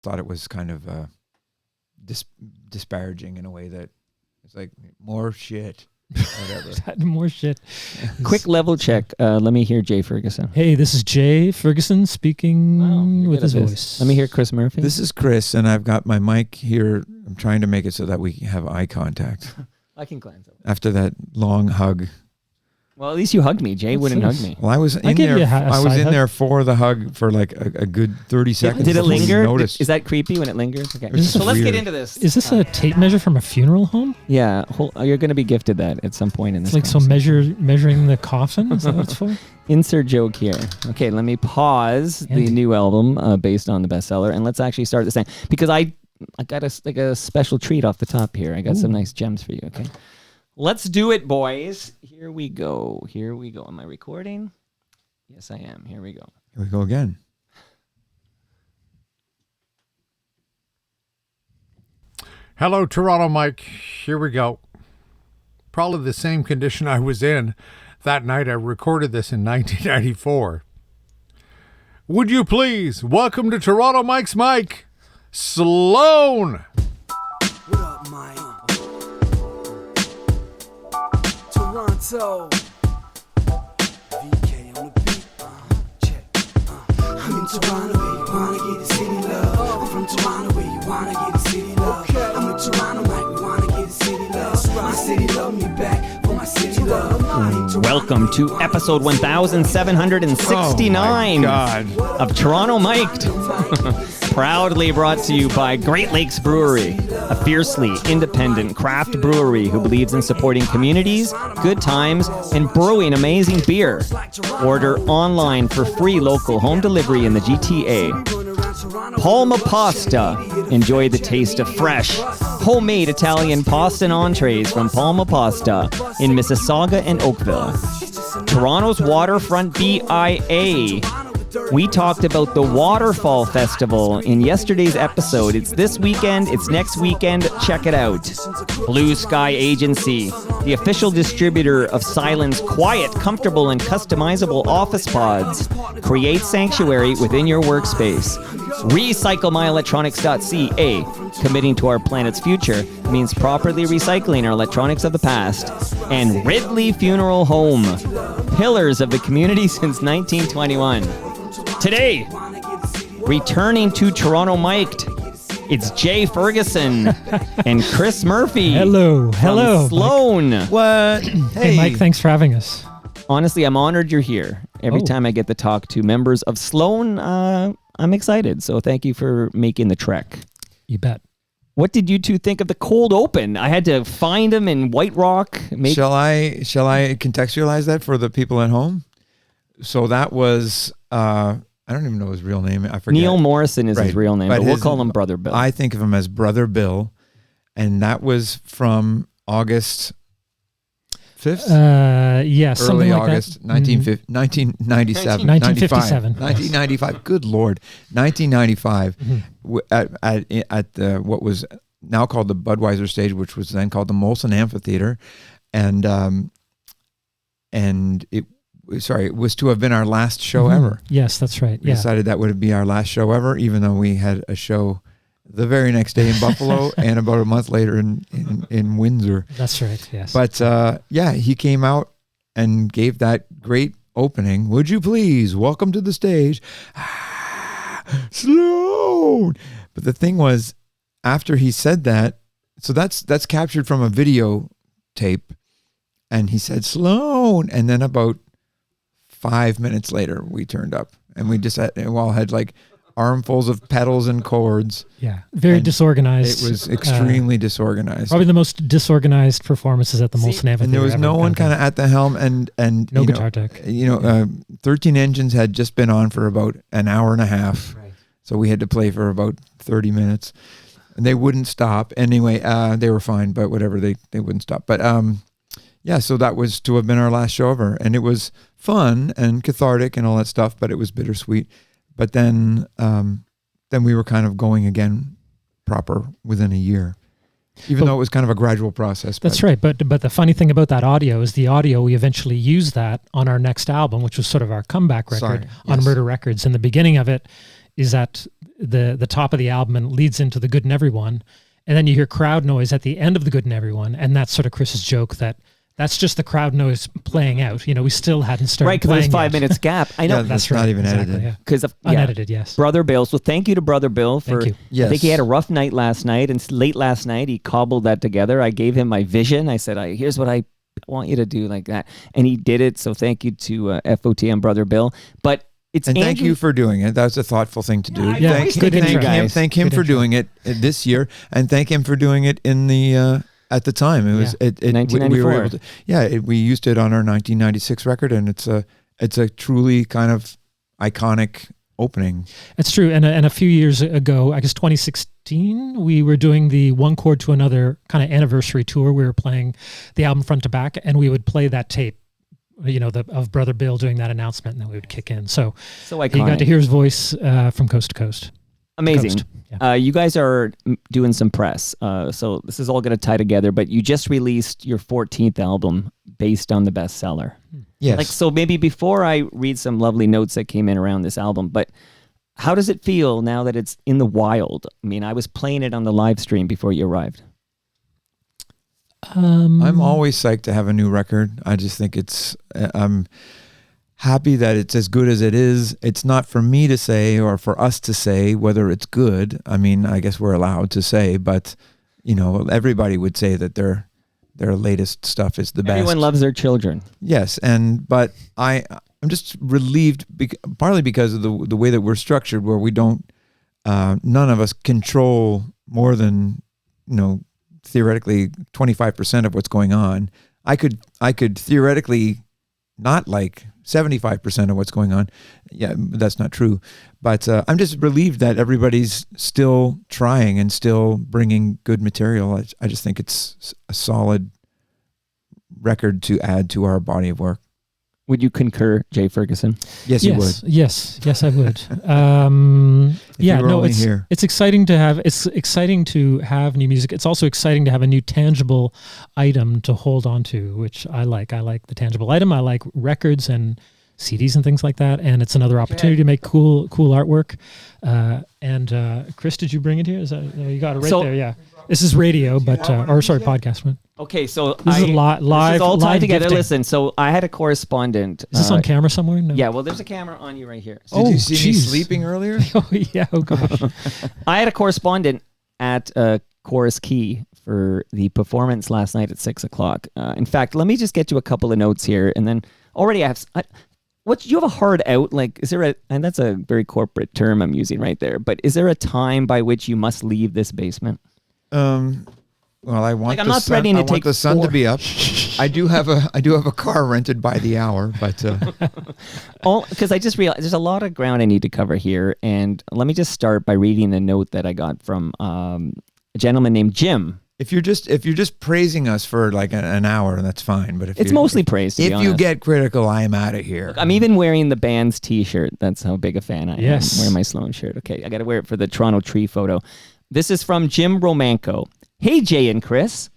thought it was kind of disparaging in a way that it's like more shit. Whatever. More shit. Quick level check. Let me hear Jay Ferguson. Hey, this is Jay Ferguson speaking with his voice. Let me hear Chris Murphy. This is Chris, and I've got my mic here. I'm trying to make it so that we have eye contact. I can glance over. After that long hug. Well, at least you hugged me. Jay wouldn't hug me. Well, I was in there. I was in there for the hug for like a good 30 seconds. Did it linger? Is that creepy when it lingers? Okay. So let's get into this. Is this a tape measure from a funeral home? Yeah, you're going to be gifted that at some point in this. It's like measuring the coffin. Is that what it's for? Insert joke here. Okay, let me pause the new album based on the bestseller, and let's actually start this thing because I got a special treat off the top here. I got some nice gems for you. Okay. Let's do it, boys. Here we go. Am I recording? Yes, I am. Here we go. Here we go again. Hello, Toronto Mike. Here we go. Probably the same condition I was in that night I recorded this in 1994. Would you please welcome to Toronto Mike's Mike, Sloan. What up, Mike? Toronto. VK on the beat. Check. I'm in Toronto where you wanna get the city love. I'm from Toronto where you wanna get the city love. I'm in Toronto like we wanna get the city love. My city love me back for my city love. Welcome to episode 1769 of Toronto Mic'd. Proudly brought to you by Great Lakes Brewery, a fiercely independent craft brewery who believes in supporting communities, good times, and brewing amazing beer. Order online for free local home delivery in the GTA. Palma Pasta. Enjoy the taste of fresh, homemade Italian pasta and entrees from Palma Pasta in Mississauga and Oakville. Toronto's Waterfront BIA. We talked about the Waterfall Festival in yesterday's episode. It's this weekend. It's next weekend. Check it out. Blue Sky Agency, the official distributor of Silent's quiet, comfortable, and customizable office pods. Create sanctuary within your workspace. RecycleMyElectronics.ca. Committing to our planet's future means properly recycling our electronics of the past. And Ridley Funeral Home. Pillars of the community since 1921. Today, returning to Toronto Mic'd, it's Jay Ferguson and Chris Murphy. Hello. From Sloan. Mike. What? Hey, Mike, thanks for having us. Honestly, I'm honored you're here. Every time I get to talk to members of Sloan, I'm excited. So thank you for making the trek. You bet. What did you two think of the cold open? I had to find them in White Rock. Shall I contextualize that for the people at home? So that was... I don't even know his real name. I forget. Neil Morrison is his real name, but we'll call him Brother Bill. I think of him as Brother Bill, and that was from August 5th? Something like August, that. 1997. 1957. 1995. Good Lord. 1995 at the what was now called the Budweiser stage, which was then called the Molson Amphitheater, and it was to have been our last show ever. Yes, that's right. We decided that would be our last show ever, even though we had a show the very next day in Buffalo and about a month later in Windsor. That's right, yes. But he came out and gave that great opening. Would you please welcome to the stage, Sloan? But the thing was, after he said that, so that's captured from a video tape, and he said, Sloan, and then about 5 minutes later, we turned up, and we all had like armfuls of pedals and chords. Yeah, very disorganized. It was extremely disorganized. Probably the most disorganized performances at the Molson Amphitheater. And there was no one kind of at the helm, and no guitar tech. 13 Engines had just been on for about an hour and a half, right. So we had to play for about 30 minutes, and they wouldn't stop. Anyway, they were fine, but whatever, they wouldn't stop. But so that was to have been our last show ever, and it was fun and cathartic and all that stuff, but it was bittersweet. But then we were kind of going again proper within a year, though it was kind of a gradual process. That's right. But the funny thing about that audio is we eventually used that on our next album, which was sort of our comeback record on Murder Records. And the beginning of it is at the top of the album and leads into the Good in Everyone. And then you hear crowd noise at the end of the Good in Everyone. And that's sort of Chris's joke that's just the crowd noise playing out. You know, we still hadn't started Right, because there's 5 minutes gap. I know. Yeah, that's not even edited. Because unedited, yes. Brother Bill. So thank you to Brother Bill for. Thank you. Yes. I think he had a rough night last night, and late last night he cobbled that together. I gave him my vision. I said, "Here's what I want you to do like that," and he did it. So thank you to FOTM Brother Bill. But it's and thank you for doing it. That was a thoughtful thing to do. Yeah, Thank him for doing it this year, and thank him for doing it in the. At the time, it was 1994. we were able to, we used it on our 1996 record, and it's a truly kind of iconic opening. It's true, and a few years ago, I guess 2016, we were doing the One Chord to Another kind of anniversary tour. We were playing the album front to back, and we would play that tape, of Brother Bill doing that announcement, and then we would kick in. So iconic. You got to hear his voice from coast to coast. Amazing. You guys are doing some press, so this is all going to tie together, but you just released your 14th album based on the bestseller. Yes. So maybe before I read some lovely notes that came in around this album, but how does it feel now that it's in the wild? I mean, I was playing it on the live stream before you arrived. I'm always psyched to have a new record. I just think I'm happy that it's as good as it is. It's not for me to say or for us to say whether it's good. I mean, I guess we're allowed to say, but everybody would say that their latest stuff is the best. Everyone loves their children. Yes, but I'm just relieved, partly because of the way that we're structured, where we don't, none of us control more than theoretically 25% of what's going on. I could theoretically not like 75% of what's going on. Yeah, that's not true. But I'm just relieved that everybody's still trying and still bringing good material. I just think it's a solid record to add to our body of work. Would you concur, Jay Ferguson? Yes, you would. Yes, I would. It's exciting to have. It's exciting to have new music. It's also exciting to have a new tangible item to hold on to, which I like. I like the tangible item. I like records and CDs and things like that. And it's another opportunity to make cool artwork. And Chris, did you bring it here? Is that you got it right there? Yeah. This is radio, but podcast. Okay, so this is live. This is all tied live together. Gifting. Listen, so I had a correspondent. Is this on camera somewhere? No. Yeah, well, there's a camera on you right here. Did you see me sleeping earlier? Oh yeah. Oh gosh. I had a correspondent at Chorus Key for the performance last night at 6:00. In fact, let me just get you a couple of notes here, and then already I have. You have a hard out? Like, is there and that's a very corporate term I'm using right there. But is there a time by which you must leave this basement? Well, I want I'm not threatening to take the sun to be up. I do have a car rented by the hour, but because I just realized there's a lot of ground I need to cover here, and let me just start by reading the note that I got from a gentleman named Jim. If you're just praising us for like an hour, that's fine. But it's mostly praise. To be honest. You get critical, I am out of here. Look, I'm even wearing the band's T-shirt. That's how big a fan I am. Yes. I'm wearing my Sloan shirt. Okay, I got to wear it for the Toronto tree photo. This is from Jim Romanko. Hey, Jay and Chris.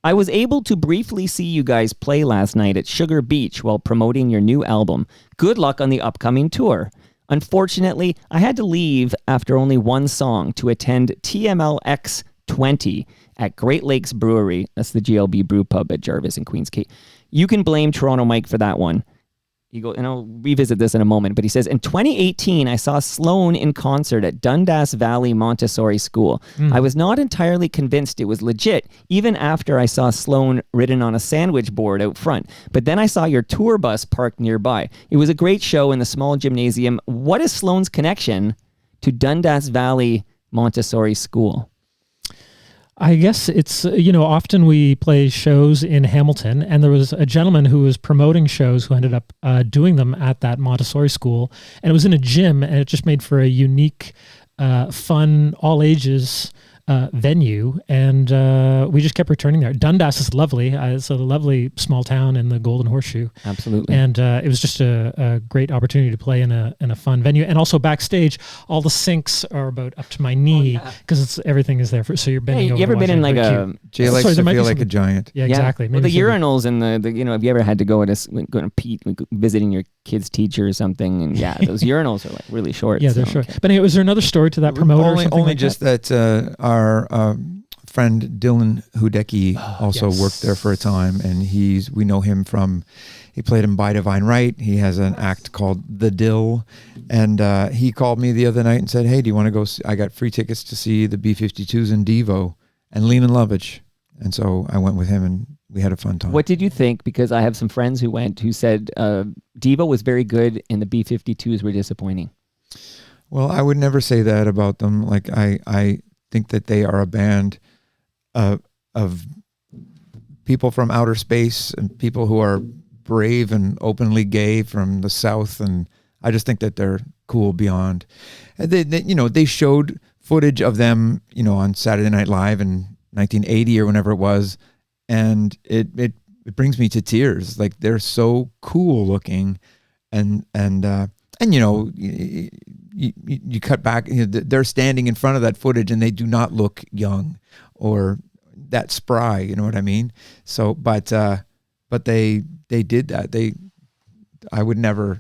I was able to briefly see you guys play last night at Sugar Beach while promoting your new album. Good luck on the upcoming tour. Unfortunately, I had to leave after only one song to attend TMLX 20 at Great Lakes Brewery. That's the GLB brew pub at Jarvis and Queens Quay. You can blame Toronto Mike for that one. And I'll revisit this in a moment, but he says, in 2018, I saw Sloan in concert at Dundas Valley Montessori School. I was not entirely convinced it was legit, even after I saw Sloan written on a sandwich board out front. But then I saw your tour bus parked nearby. It was a great show in the small gymnasium. What is Sloan's connection to Dundas Valley Montessori School? I guess it's, often we play shows in Hamilton, and there was a gentleman who was promoting shows who ended up doing them at that Montessori school, and it was in a gym, and it just made for a unique, fun, all ages venue, and we just kept returning there. Dundas is lovely. It's a lovely small town in the Golden Horseshoe. Absolutely. And it was just a great opportunity to play in a fun venue. And also backstage, all the sinks are about up to my knee because everything is there. So you're bending over. You ever been in like Jay likes to feel like a giant. Yeah, exactly. Well, the urinals and the have you ever had to go to Pete visiting your kid's teacher or something? And those urinals are like really short. Yeah, they're short. Okay. But anyway, was there another story to that promoter? Only just that our friend Dylan Hudecki also worked there for a time, and we know him from, he played in By Divine Right. He has an act called The Dill, and he called me the other night and said, hey, do you want to go I got free tickets to see the B-52s in Devo and Lehman Lovitch. And so I went with him, and we had a fun time. What did you think? Because I have some friends who went who said Devo was very good and the B-52s were disappointing. Well, I would never say that about them. Like I think that they are a band of people from outer space and people who are brave and openly gay from the South, and I just think that they're cool beyond. They showed footage of them, on Saturday Night Live in 1980 or whenever it was, and it brings me to tears. Like, they're so cool looking, and you cut back, they're standing in front of that footage and they do not look young or that spry, you know what I mean? So, but they did that. I would never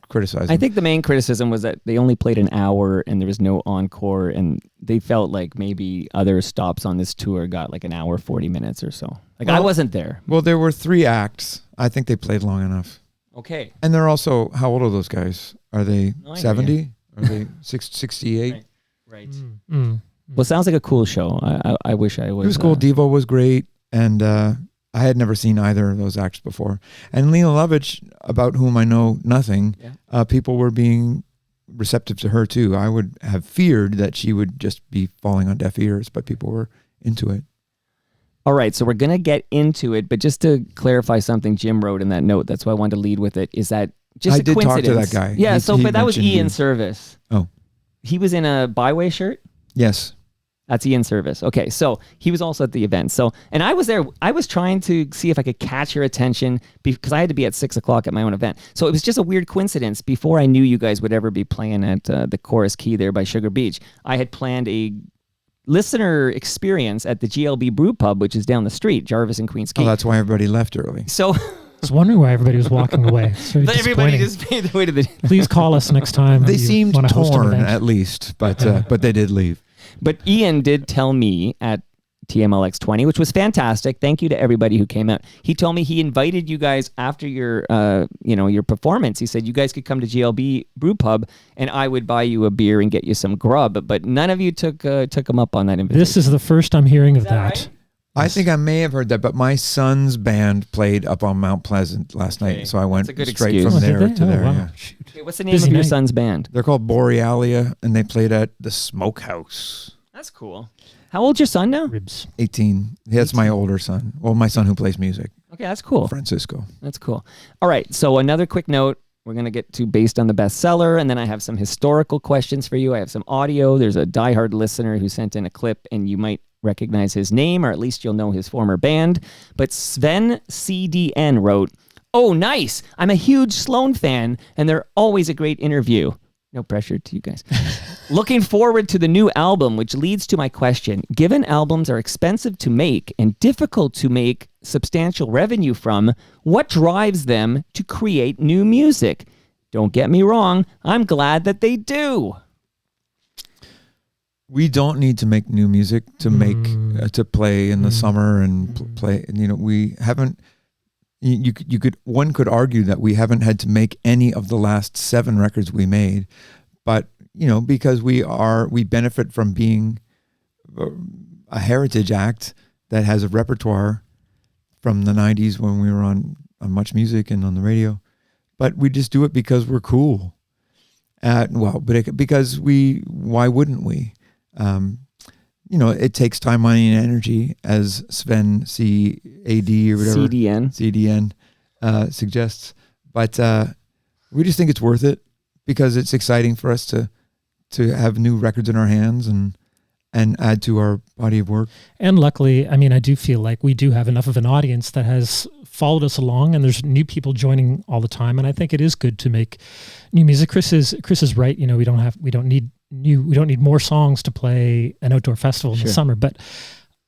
criticize them. I think the main criticism was that they only played an hour and there was no encore, and they felt like maybe other stops on this tour got like an hour, 40 minutes or so. I wasn't there. Well, there were 3 acts. I think they played long enough. Okay. And they're also, how old are those guys? Are they 70? Are they 68? Right. Well, it sounds like a cool show. I wish I was. It was cool. Devo was great. And I had never seen either of those acts before. And Lena Lovitch, about whom I know nothing, people were being receptive to her too. I would have feared that she would just be falling on deaf ears, but people were into it. All right, so we're going to get into it, but just to clarify something Jim wrote in that note, that's why I wanted to lead with it, is that just I a did coincidence. talk to that guy. Yeah, but that was mentioned Ian you. Service. Oh. He was in a Byway shirt? Yes. That's Ian Service. Okay, so he was also at the event. So, and I was there. I was trying to see if I could catch your attention because I had to be at 6 o'clock at my own event. So it was just a weird coincidence. Before I knew you guys would ever be playing at the Chorus Key there by Sugar Beach, I had planned a listener experience at the GLB Brew Pub, which is down the street, Jarvis and Queens Key. Oh, that's why everybody left early. So I was wondering why everybody was walking away. everybody just made the way to the. Please call us next time. They seemed want to host an torn, event. at least, but they did leave. But Ian did tell me at TMLX 20, which was fantastic. Thank you to everybody who came out. He told me he invited you guys after your performance. He said you guys could come to GLB Brew Pub and I would buy you a beer and get you some grub. But none of you took him up on that invitation. This is the first I'm hearing of that. Right? I think I may have heard that, but my son's band played up on Mount Pleasant last night, so I went straight excuse. from there did they? to there. Wow. Yeah. Okay, what's the name of your son's band? They're called Borealia, and they played at the Smokehouse. That's cool. How old's your son now? Ribs. 18. That's my older son. Well, my son who plays music. Okay, that's cool. Francisco. That's cool. All right, so another quick note. We're going to get to based on the bestseller, and then I have some historical questions for you. I have some audio. There's a diehard listener who sent in a clip, and you might recognize his name, or at least you'll know his former band. But Sven CDN wrote, "Oh, nice. I'm a huge Sloan fan, and they're always a great interview." No pressure to you guys. Looking forward to the new album, which leads to my question. Given albums are expensive to make and difficult to make substantial revenue from, what drives them to create new music? Don't get me wrong, I'm glad that they do. We don't need to make new music to make to play in the summer and play. And, we haven't. One could argue that we haven't had to make any of the last 7 records we made, but because we benefit from being a heritage act that has a repertoire from the 90s when we were on Much Music and on the radio, but we just do it because we're cool. Because why wouldn't we? It takes time, money, and energy, as Sven CAD or whatever CDN suggests. But we just think it's worth it because it's exciting for us to have new records in our hands, and and add to our body of work. And luckily, I mean, I do feel like we do have enough of an audience that has followed us along, and there's new people joining all the time. And I think it is good to make new music. Chris is right. You know, we don't need more songs to play an outdoor festival in the summer, but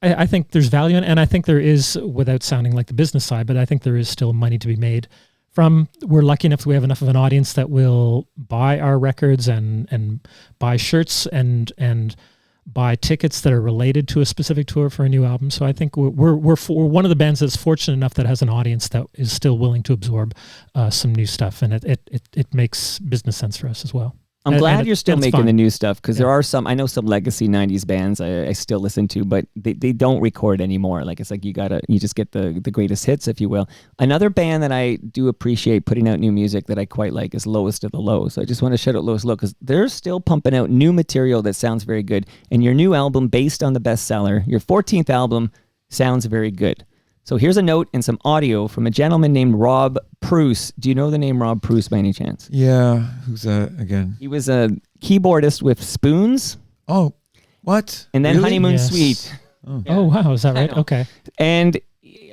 I think there's value in it, and I think there is, without sounding like the business side, but I think there is still money to be made from. We're lucky enough that we have enough of an audience that will buy our records and buy shirts and buy tickets that are related to a specific tour for a new album. So I think we're one of the bands that's fortunate enough that has an audience that is still willing to absorb some new stuff, and it makes business sense for us as well. I'm glad you're still making the new stuff, because there are I know some legacy 90s bands I still listen to, but they don't record anymore. Like, it's like you just get the greatest hits, if you will. Another band that I do appreciate putting out new music that I quite like is Lowest of the Low. So I just want to shout out Lowest Low, because they're still pumping out new material that sounds very good. And your new album, based on the bestseller, your 14th album, sounds very good. So here's a note and some audio from a gentleman named Rob Pruce. Do you know the name Rob Pruce by any chance? Yeah. Who's that again? He was a keyboardist with Spoons. Oh, what? And then Really? Honeymoon Yes. Suite. Oh. Oh, wow. Is that right? know. Okay. And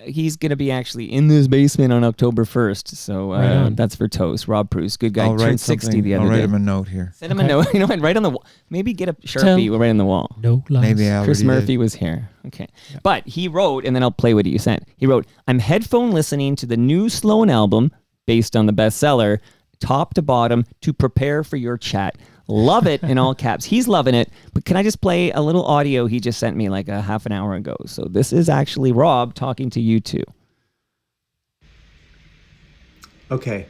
he's going to be actually in this basement on October 1st. So that's for toast. Rob Pruce, good guy. I'll Turned write 60 the other I'll day. write him a note here. Send him a note. You know what? Right on the wall. Maybe get a Sharpie right on the wall. No lies. Maybe I Chris already Murphy did. was here. Okay. Yeah. But he wrote, and then I'll play what you sent. He wrote, I'm headphone listening to the new Sloan album based on the bestseller, top to bottom, to prepare for your chat. Love it, in all caps. He's loving it. But can I just play a little audio he just sent me like a half an hour ago? So this is actually Rob talking to you two. Okay,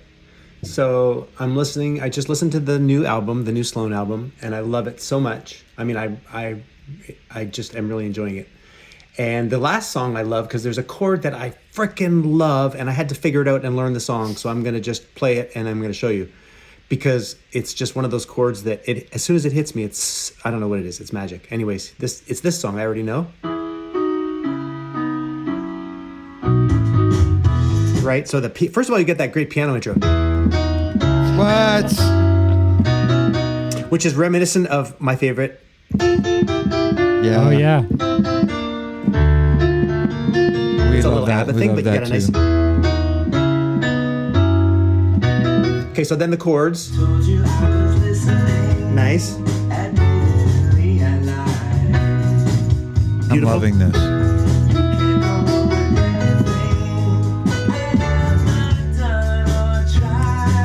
so I'm listening. I just listened to the new album, the new Sloan album, and I love it so much. I mean, I just am really enjoying it. And the last song I love, because there's a chord that I freaking love, and I had to figure it out and learn the song. So I'm gonna just play it, and I'm gonna show you, because it's just one of those chords that as soon as it hits me, I don't know what it is. It's magic. Anyways, it's this song I already know. Right, so first of all, you get that great piano intro. What? Which is reminiscent of my favorite. Yeah. Oh, yeah. We It's a love little that. ABBA We thing, love but you that got a nice. too. Okay, so then the chords. Nice. I'm Beautiful. loving this.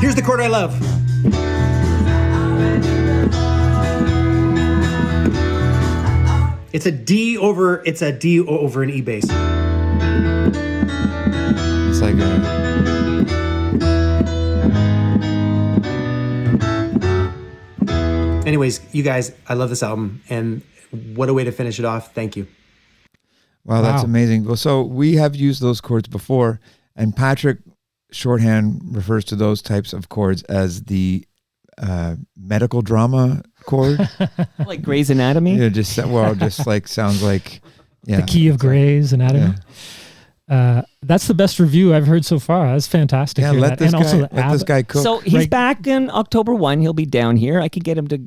Here's the chord I love. It's a D over an E bass. It's like a... Anyways, you guys, I love this album, and what a way to finish it off. Thank you. Wow, that's Wow. amazing. Well, so we have used those chords before, and Patrick shorthand refers to those types of chords as the medical drama chord. Like Grey's Anatomy? Yeah, just like sounds like The Key of Grey's Anatomy. That's the best review I've heard so far. That's fantastic. Yeah, Hear let that. this guy cook. So he's back in October 1. He'll be down here. I could get him to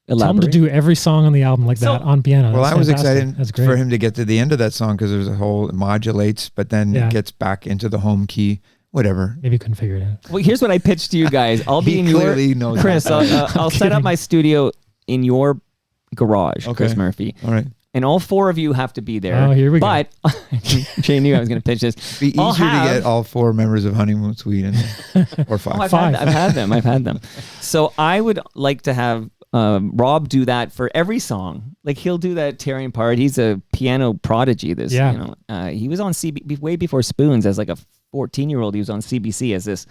Tell him elaborate. to do every song on the album like that on piano. Well, That's I was fantastic. excited That's great. for him to get to the end of that song because there's a whole it modulates, but then it gets back into the home key. Whatever. Maybe you couldn't figure it out. Well, here's what I pitched to you guys. I'll be He in your clearly knows Chris. that. I'll set up my studio in your garage, Chris Okay. Murphy, All right. and all four of you have to be there. Oh, here we go. But Jay knew I was going to pitch this. Be I'll easier to have- get all four members of Honeymoon Suite in there. Or five. Oh, I've Five. had them. So I would like to have Rob do that for every song. Like he'll do that tearing part. He's a piano prodigy. He was on way before Spoons as like a 14-year-old. He was on CBC as this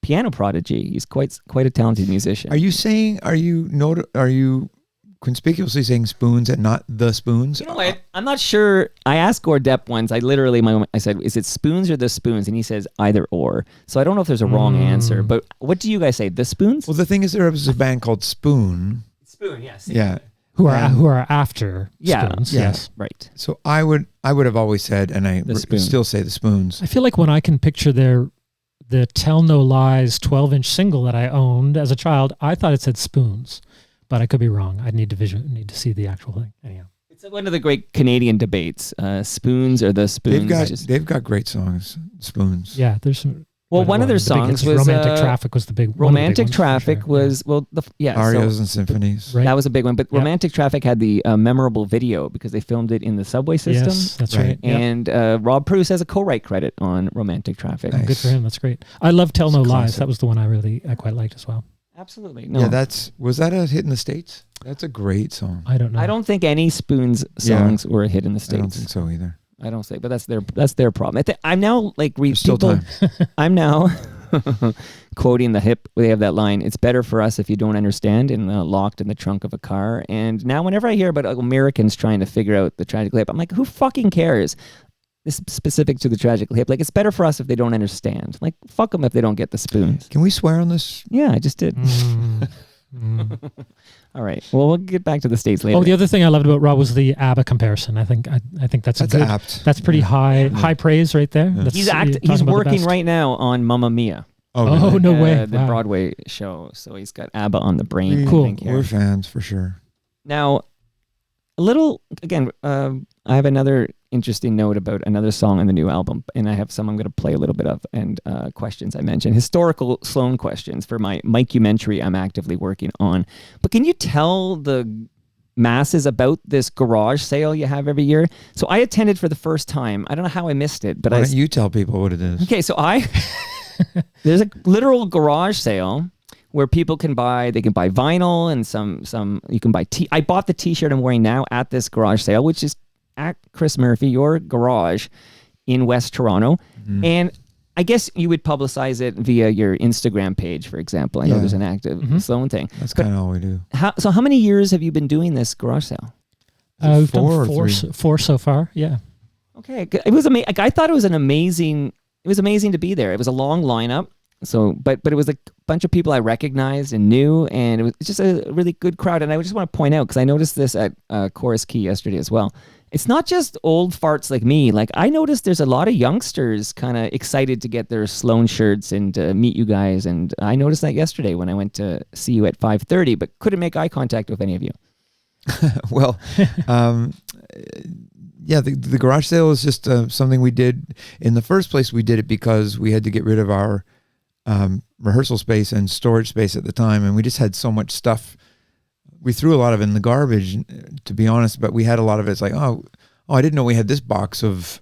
piano prodigy. He's quite a talented musician. Are you conspicuously saying Spoons and not the Spoons? You know what? I'm not sure. I asked Gord Depp once. I said, "Is it Spoons or the Spoons?" And he says either or. So I don't know if there's a wrong answer. But what do you guys say? The Spoons? Well, the thing is, there was a band called Spoon. Spoon. Yes. Yeah. Who are after Spoons. Yeah. Yes. Right. So I would have always said, and I Spoon. still say the Spoons. I feel like when I can picture the Tell No Lies 12-inch single that I owned as a child, I thought it said Spoons, but I could be wrong. I'd need to see the actual thing. Anyhow. It's one of the great Canadian debates. Spoons or the spoons. They've got great songs. Spoons. Yeah, there's some. Well, one of their songs was Romantic Traffic was the big one. Romantic Traffic was Arias and Symphonies. Right. That was a big one. But Romantic Traffic had the memorable video because they filmed it in the subway system. Yes, that's right. And Rob Bruce has a co-write credit on Romantic Traffic. Nice. Good for him. That's great. I love Tell No Lies. classic. That was the one I quite liked as well. Absolutely. No. Yeah, was that a hit in the States? That's a great song. I don't know. I don't think any Spoons songs were a hit in the States. I don't think so either. I don't say, but that's their problem. I'm now like There's still time. I'm now quoting the hip. They have that line. It's better for us if you don't understand. And locked in the trunk of a car. And now whenever I hear about Americans trying to figure out the tragic hip, I'm like, who fucking cares? This is specific to the tragic hip. Like, it's better for us if they don't understand. Like, fuck them if they don't get the spoons. Can we swear on this? Yeah, I just did. All right. Well, we'll get back to the States later. Oh, the other thing I loved about Rob was the ABBA comparison. I think that's good. Apt. That's pretty high praise right there. Yeah. That's, He's working right now on Mamma Mia. Oh, really? no way. The Wow. Broadway show. So he's got ABBA on the brain. I Cool. think, here. We're fans for sure. Now, a little, again, I have another interesting note about another song on the new album, and I have some I'm going to play a little bit of, and questions I mentioned. Historical Sloan questions for my mockumentary I'm actively working on. But can you tell the masses about this garage sale you have every year? So I attended for the first time. I don't know how I missed it, but Why don't you tell people what it is? Okay, so there's a literal garage sale where people can buy vinyl and some you can buy I bought the t-shirt I'm wearing now at this garage sale, which is at Chris Murphy, your garage in West Toronto. Mm-hmm. And I guess you would publicize it via your Instagram page, for example. I know there's an active Sloan thing. That's kind of all we do. How many years have you been doing this garage sale? We've four done or four so far. Yeah. Okay, it was amazing. I thought it was amazing to be there. It was a long lineup. So, but it was a bunch of people I recognized and knew, and it was just a really good crowd. And I just want to point out, because I noticed this at Chorus Key yesterday as well. It's not just old farts like me. Like, I noticed there's a lot of youngsters kind of excited to get their Sloan shirts and to meet you guys. And I noticed that yesterday when I went to see you at 5:30, but couldn't make eye contact with any of you. Well, yeah, the garage sale is just something we did. In the first place, we did it because we had to get rid of our rehearsal space and storage space at the time, and we just had so much stuff. We threw a lot of it in the garbage, to be honest, but we had a lot of it. It's like, oh, I didn't know we had this box of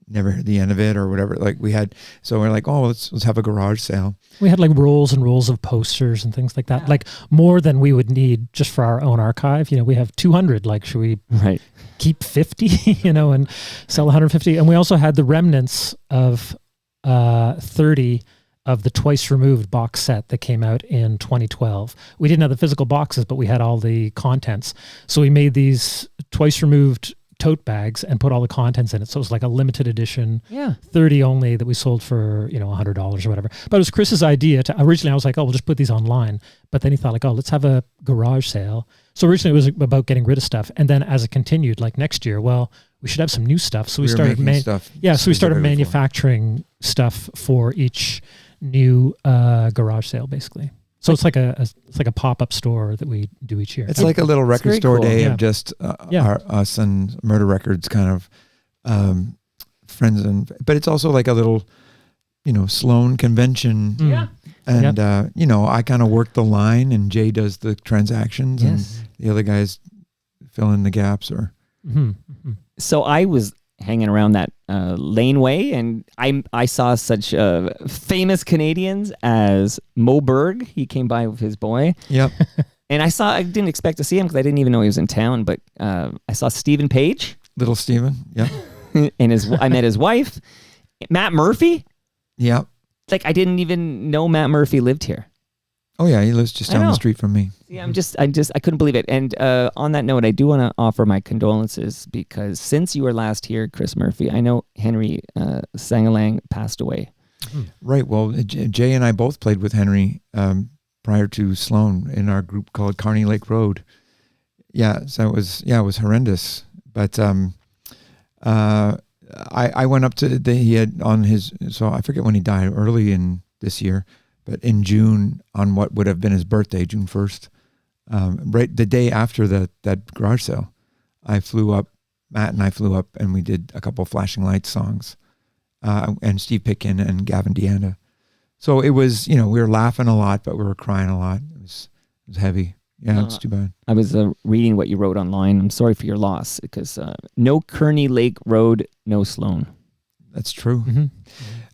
never heard the end of it or whatever. Like we had, so we're like, oh, let's have a garage sale. We had like rolls and rolls of posters and things like that, like more than we would need just for our own archive. You know, we have 200. Like, should we keep 50? You know, and sell 150? And we also had the remnants of 30. Of the Twice Removed box set that came out in 2012. We didn't have the physical boxes, but we had all the contents. So we made these Twice Removed tote bags and put all the contents in it. So it was like a limited edition, 30 only, that we sold for, $100 or whatever. But it was Chris's idea to, originally I was like, oh, we'll just put these online. But then he thought like, oh, let's have a garage sale. So originally it was about getting rid of stuff. And then as it continued, like next year, well, we should have some new stuff. So we started manufacturing stuff for each new garage sale, basically. So it's like a pop-up store that we do each year. It's like a little record store day of just us and Murder Records kind of friends, but it's also like a little, Sloan convention. Yeah. And I kind of work the line, and Jay does the transactions, and the other guys fill in the gaps. Or so I was hanging around that laneway, and I saw such famous Canadians as Mo Berg. He came by with his boy. Yep. And I didn't expect to see him because I didn't even know he was in town, but I saw Stephen Page. Little Stephen, yeah. And I met his wife, Matt Murphy. Yeah. Like, I didn't even know Matt Murphy lived here. Oh yeah, he lives just down the street from me. Yeah, I couldn't believe it. And on that note, I do want to offer my condolences, because since you were last here, Chris Murphy, I know Henry Sangalang passed away. Right. Well, Jay and I both played with Henry prior to Sloan in our group called Kearney Lake Road. Yeah. So it was horrendous. But I went up to he had on his, so I forget when he died, early in this year. But in June, on what would have been his birthday, June 1st, right the day after that garage sale, Matt and I flew up, and we did a couple Flashing Lights songs, and Steve Pitkin and Gavin Deanda. So it was, we were laughing a lot, but we were crying a lot. It was heavy. Yeah, it's too bad. I was reading what you wrote online. I'm sorry for your loss, because no Kearney Lake Road, no Sloan. That's true. Mm-hmm.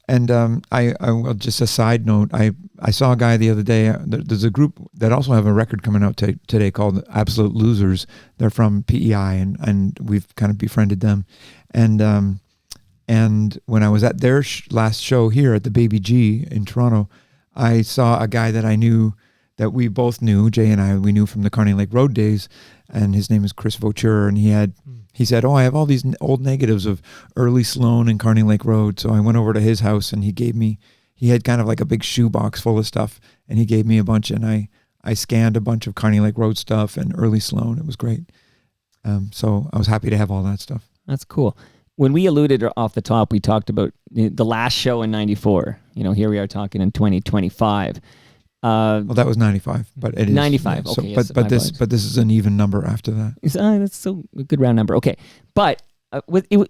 And I will just a side note. I saw a guy the other day. There's a group that also have a record coming out today called Absolute Losers. They're from PEI, and we've kind of befriended them. And when I was at their last show here at the Baby G in Toronto, I saw a guy that I knew, that we both knew, Jay and I, we knew from the Kearney Lake Road days, and his name is Chris Vauture, and he said, I have all these old negatives of early Sloan and Kearney Lake Road. So I went over to his house, and he had kind of like a big shoebox full of stuff, and he gave me a bunch, and I scanned a bunch of Kearney Lake Road stuff and early Sloan. It was great. So I was happy to have all that stuff. That's cool. When we alluded off the top, we talked about the last show in 94. Here we are talking in 2025. Well, that was 95, but it is 95. Yeah, okay, so, yes, but this is an even number after that. That's so a good round number. Okay, but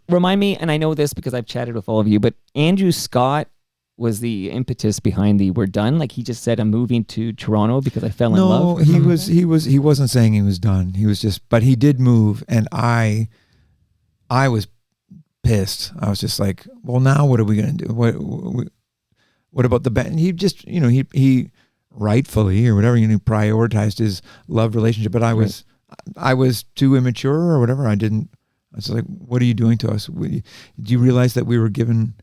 remind me, and I know this because I've chatted with all of you, but Andrew Scott was the impetus behind the "we're done." Like, he just said, "I'm moving to Toronto because I fell in love." No, he wasn't saying he was done. He was just, but he did move, and I was pissed. I was just like, well, now what are we gonna do? What about the band? He just, he rightfully or whatever, prioritized his love relationship, but I was too immature or whatever. I was like, what are you doing to us? Do you realize that we were given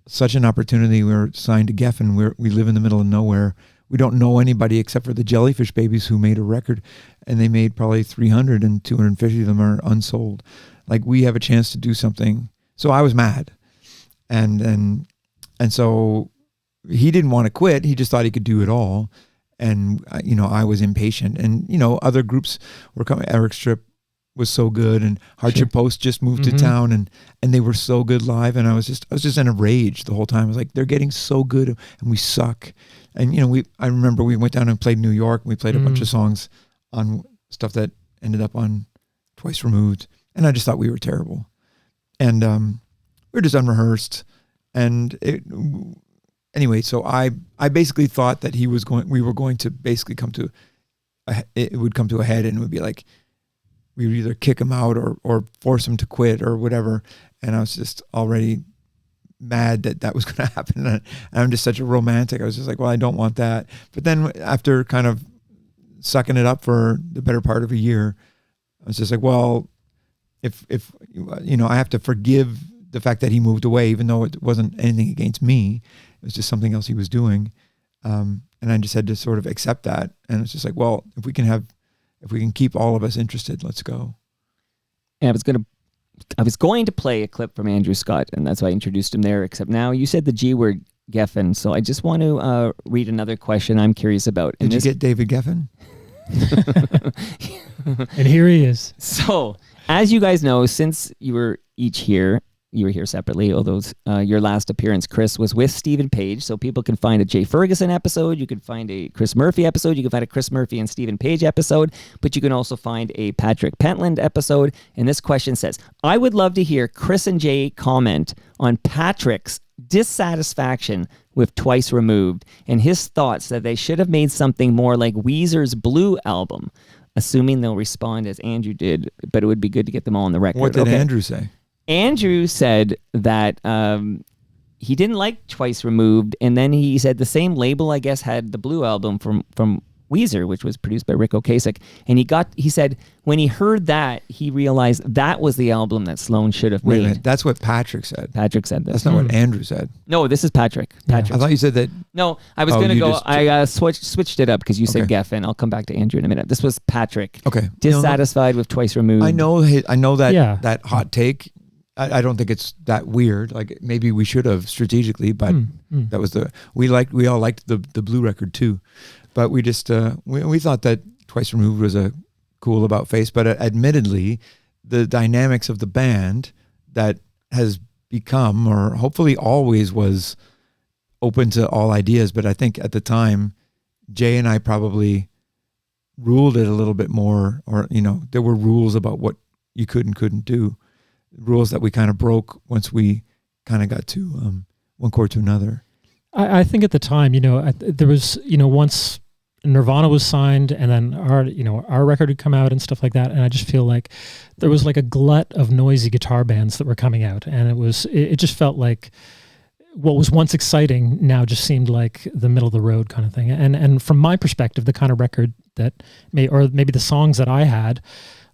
such an opportunity? We were signed to Geffen. We live in the middle of nowhere. We don't know anybody except for the Jellyfish Babies, who made a record, and they made probably 300, and 250 of them are unsold. Like, we have a chance to do something. So I was mad. And so he didn't want to quit. He just thought he could do it all. And, I was impatient. And, other groups were coming. Eric Strip was so good, and Hardship Post just moved to town, and they were so good live. And I was just in a rage the whole time. I was like, they're getting so good, and we suck. And, I remember we went down and played New York, and we played a bunch of songs on stuff that ended up on Twice Removed. And I just thought we were terrible. And we were just unrehearsed. And anyway, so I basically thought that we were going to basically it would come to a head, and it would be like, we would either kick him out or force him to quit or whatever. And I was just already mad that was going to happen. And I'm just such a romantic. I was just like, well, I don't want that. But then after kind of sucking it up for the better part of a year, I was just like, well, if I have to forgive the fact that he moved away, even though it wasn't anything against me. It was just something else he was doing. And I just had to sort of accept that. And it's just like, well, if we can keep all of us interested, let's go. And I was going to play a clip from Andrew Scott, and that's why I introduced him there, except now you said the G word, Geffen. So I just want to read another question I'm curious about. Did you get David Geffen? And here he is. So, as you guys know, since you were each here, you were here separately, although your last appearance, Chris, was with Stephen Page. So people can find a Jay Ferguson episode, you can find a Chris Murphy episode, you can find a Chris Murphy and Stephen Page episode, but you can also find a Patrick Pentland episode. And this question says, I would love to hear Chris and Jay comment on Patrick's dissatisfaction with Twice Removed and his thoughts that they should have made something more like Weezer's Blue album, assuming they'll respond as Andrew did, but it would be good to get them all on the record. What did Andrew say? Andrew said that he didn't like Twice Removed, and then he said the same label, I guess, had the Blue album from Weezer, which was produced by Rick Ocasek, and he said when he heard that, he realized that was the album that Sloan should have Wait a made. minute, that's what Patrick said. Patrick said this. That's not what Andrew said. No, this is Patrick. Patrick. I thought you said that. No, I was going to go. I switched it up because you said Geffen. I'll come back to Andrew in a minute. This was Patrick. Okay. Dissatisfied with Twice Removed. I know that that hot take. I don't think it's that weird. Like, maybe we should have strategically, but that was we all liked the Blue record too, but we just we thought that Twice Removed was a cool about face. But admittedly, the dynamics of the band that has become, or hopefully always was, open to all ideas. But I think at the time, Jay and I probably ruled it a little bit more, or there were rules about what you could and couldn't do, rules that we kind of broke once we kind of got to one chord to another. I think at the time, there was, once Nirvana was signed and then our record had come out and stuff like that. And I just feel like there was like a glut of noisy guitar bands that were coming out. And it just felt like what was once exciting now just seemed like the middle of the road kind of thing. And from my perspective, the kind of record that maybe the songs that I had,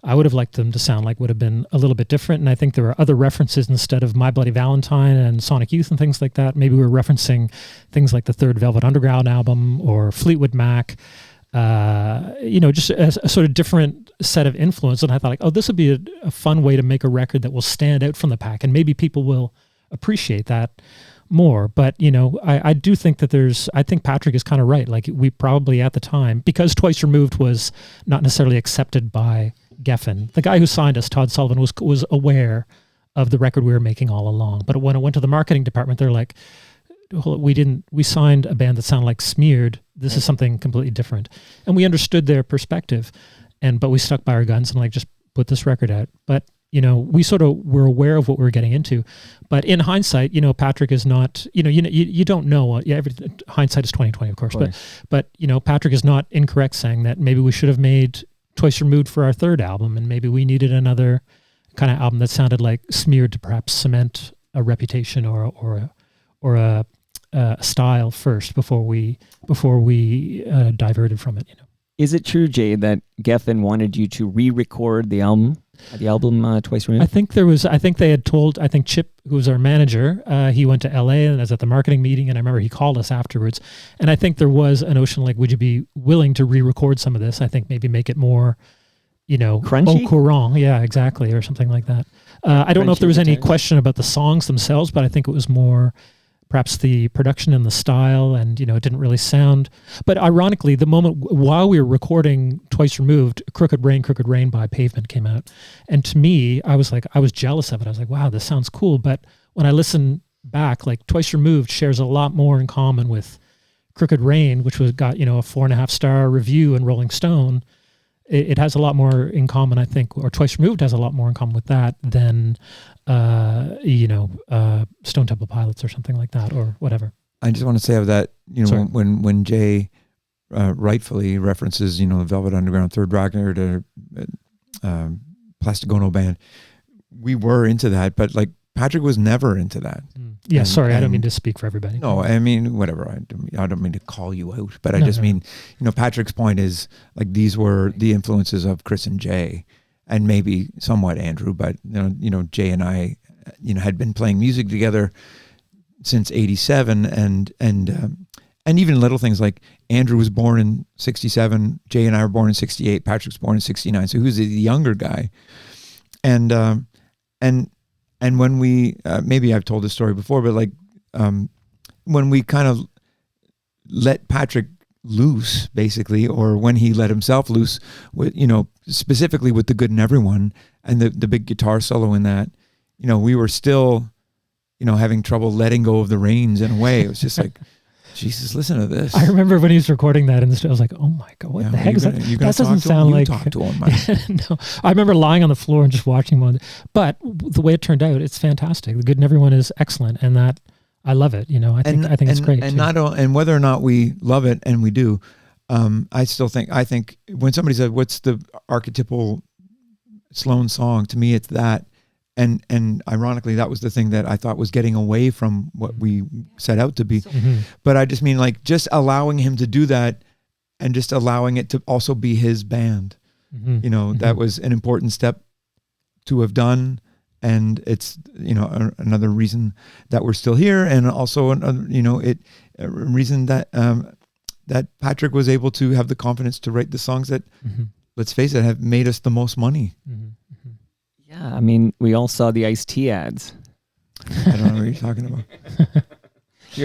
I would have liked them to sound like would have been a little bit different. And I think there were other references instead of My Bloody Valentine and Sonic Youth and things like that. Maybe we were referencing things like the third Velvet Underground album or Fleetwood Mac, just a sort of different set of influence. And I thought like, oh, this would be a fun way to make a record that will stand out from the pack. And maybe people will appreciate that more. But, I do think that I think Patrick is kind of right. Like we probably at the time, because Twice Removed was not necessarily accepted by Geffen, the guy who signed us, Todd Sullivan, was aware of the record we were making all along. But when it went to the marketing department, they're like, we signed a band that sounded like Smeared. This is something completely different. And we understood their perspective, but we stuck by our guns and like, just put this record out. But, we sort of were aware of what we were getting into. But in hindsight, Patrick is not, you don't know. Hindsight is 20/20, of course. But Patrick is not incorrect saying that maybe we should have made Twice Removed for our third album, and maybe we needed another kind of album that sounded like Smeared to perhaps cement a reputation or a style first before we diverted from it. Is it true, Jay, that Geffen wanted you to re-record the album Twice Removed? I think they had told, Chip, who was our manager, he went to LA and was at the marketing meeting, and I remember he called us afterwards. And I think there was a notion like, would you be willing to re-record some of this? I think maybe make it more, crunchy? au courant. Yeah, exactly. Or something like that. I don't know if there was any question about the songs themselves, but I think it was more perhaps the production and the style, and it didn't really sound. But ironically, the moment while we were recording Twice Removed, Crooked Rain by Pavement came out, and to me, I was jealous of it. I was like, wow, this sounds cool. But when I listen back, like Twice Removed shares a lot more in common with Crooked Rain, which got a 4.5-star review in Rolling Stone. It has a lot more in common, I think, or Twice Removed has a lot more in common with that than Stone Temple Pilots or something like that, or whatever. I just want to say of that, when Jay rightfully references, the Velvet Underground third record or Plastic Ono Band, we were into that, but like Patrick was never into that. Yeah, sorry, I don't mean to speak for everybody. No, I mean, whatever. I don't mean to call you out, but I just mean, Patrick's point is like these were the influences of Chris and Jay, and maybe somewhat Andrew, but Jay and I, had been playing music together since '87, and even little things like Andrew was born in '67, Jay and I were born in '68, Patrick's born in '69, so he was the younger guy, and when we, maybe I've told this story before, but like when we kind of let Patrick loose, basically, or when he let himself loose, with specifically with The Good in Everyone and the big guitar solo in that, we were still, having trouble letting go of the reins in a way. It was just like, Jesus, listen to this. I remember when he was recording that, and I was like, "Oh my God, what the heck is that?" That doesn't sound like. Talk to him. No, I remember lying on the floor and just watching him. But the way it turned out, it's fantastic. The Good in Everyone is excellent, and that I love it. I think it's great. And whether or not we love it, and we do, I think when somebody said, "What's the archetypal Sloan song?" To me, it's that. And ironically, that was the thing that I thought was getting away from what we set out to be. Mm-hmm. But I just mean like just allowing him to do that, and just allowing it to also be his band. Mm-hmm. That was an important step to have done. And it's, another reason that we're still here. And also, a reason that, that Patrick was able to have the confidence to write the songs that, let's face it, have made us the most money. Mm-hmm. Yeah, I mean, we all saw the iced tea ads. I don't know what you're talking about.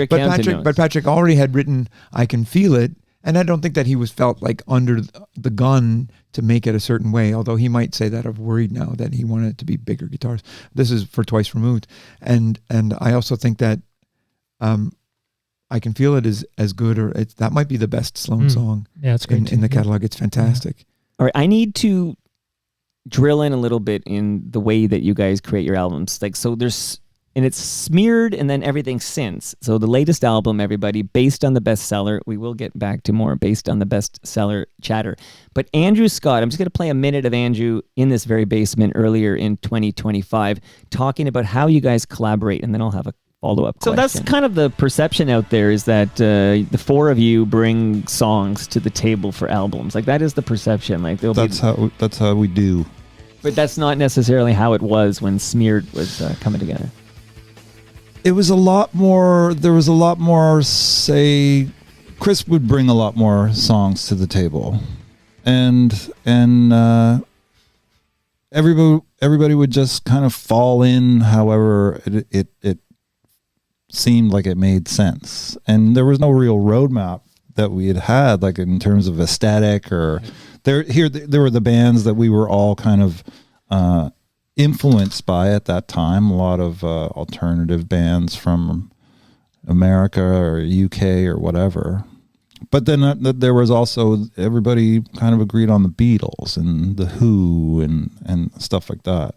But But Patrick already had written "I Can Feel It," and I don't think that he was felt like under the gun to make it a certain way. Although he might say that I've worried now that he wanted it to be bigger guitars. This is for Twice Removed, and I also think that "I Can Feel It" is as good, or that might be the best Sloan song. Yeah, it's great in the catalog. It's fantastic. All right, I need to drill in a little bit in the way that you guys create your albums. Like, so and it's smeared and then everything since. So the latest album, everybody, based on the bestseller. We will get back to more based on the bestseller chatter. But Andrew Scott, I'm just going to play a minute of Andrew in this very basement earlier in 2025, talking about how you guys collaborate, and then I'll have a follow-up question. So that's kind of the perception out there, is that the four of you bring songs to the table for albums. Like, that is the perception. Like, that's how we do. But that's not necessarily how it was when Smeared was coming together. It was a lot more. There was a lot more. Say, Chris would bring a lot more songs to the table, and everybody would just kind of fall in. However, it seemed like it made sense, and there was no real roadmap that we had, like in terms of aesthetic or there were the bands that we were all kind of influenced by at that time. A lot of alternative bands from America or UK or whatever. But then there was also, everybody kind of agreed on the Beatles and the Who and stuff like that.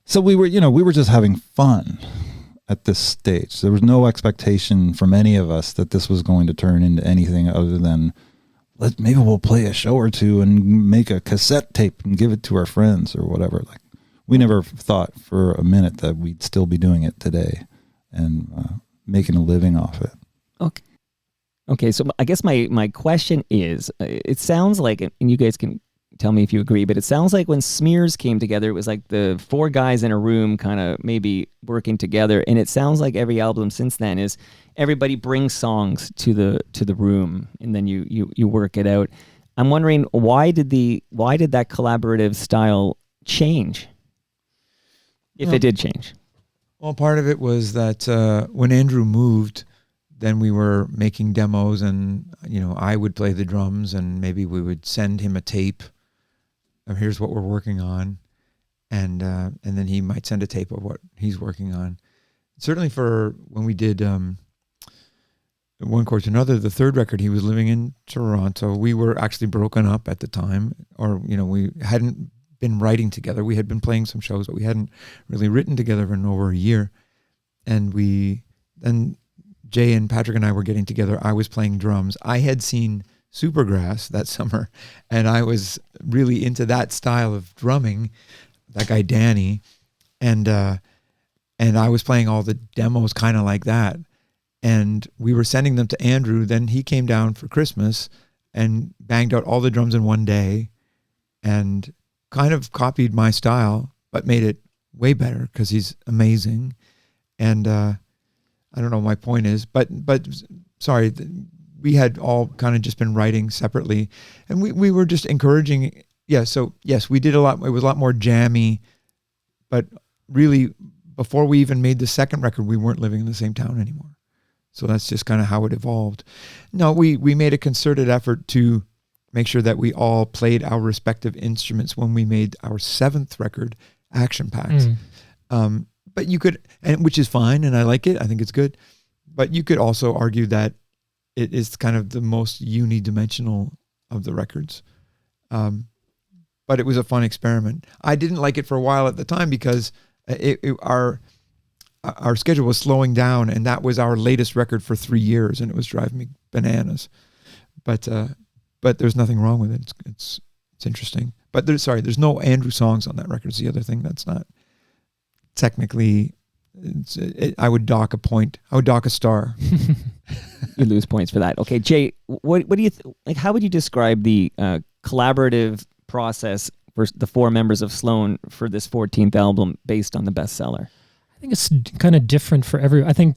So we were just having fun at this stage. There was no expectation from any of us that this was going to turn into anything other than, maybe we'll play a show or two and make a cassette tape and give it to our friends or whatever. Like, we never thought for a minute that we'd still be doing it today and making a living off it. Okay. So I guess my question is, it sounds like, and you guys can tell me if you agree, but it sounds like when Smears came together, it was like the four guys in a room kind of maybe working together. And it sounds like every album since then is everybody brings songs to the room, and then you work it out. I'm wondering, why did that collaborative style change? If it did change. Well, part of it was that when Andrew moved, then we were making demos, and I would play the drums, and maybe we would send him a tape of here's what we're working on, and then he might send a tape of what he's working on. Certainly for when we did One Chord to Another, the third record, he was living in Toronto. We were actually broken up at the time, or we hadn't been writing together. We had been playing some shows, but we hadn't really written together in over a year. And then Jay and Patrick and I were getting together. I was playing drums. I had seen Supergrass that summer, and I was really into that style of drumming, that guy Danny, and I was playing all the demos kind of like that, and we were sending them to Andrew. Then he came down for Christmas and banged out all the drums in one day, and kind of copied my style, but made it way better because he's amazing. And I don't know what my point is, but sorry, we had all kind of just been writing separately, and we were just encouraging. Yeah, so yes, we did a lot. It was a lot more jammy, but really, before we even made the second record, we weren't living in the same town anymore. So that's just kind of how it evolved. No, we made a concerted effort to make sure that we all played our respective instruments when we made our seventh record, Action Packed. But you could, and which is fine, and I like it. I think it's good. But you could also argue that it is kind of the most unidimensional of the records. But it was a fun experiment. I didn't like it for a while at the time because our schedule was slowing down, and that was our latest record for 3 years, and it was driving me bananas. But there's nothing wrong with it. It's interesting. But there's no Andrew songs on that record. It's the other thing that's not technically. I would dock a point. I would dock a star. You lose points for that. Okay, Jay, what do you like? How would you describe the collaborative process for the four members of Sloan for this 14th album based on the bestseller? I think it's kind of different for every. I think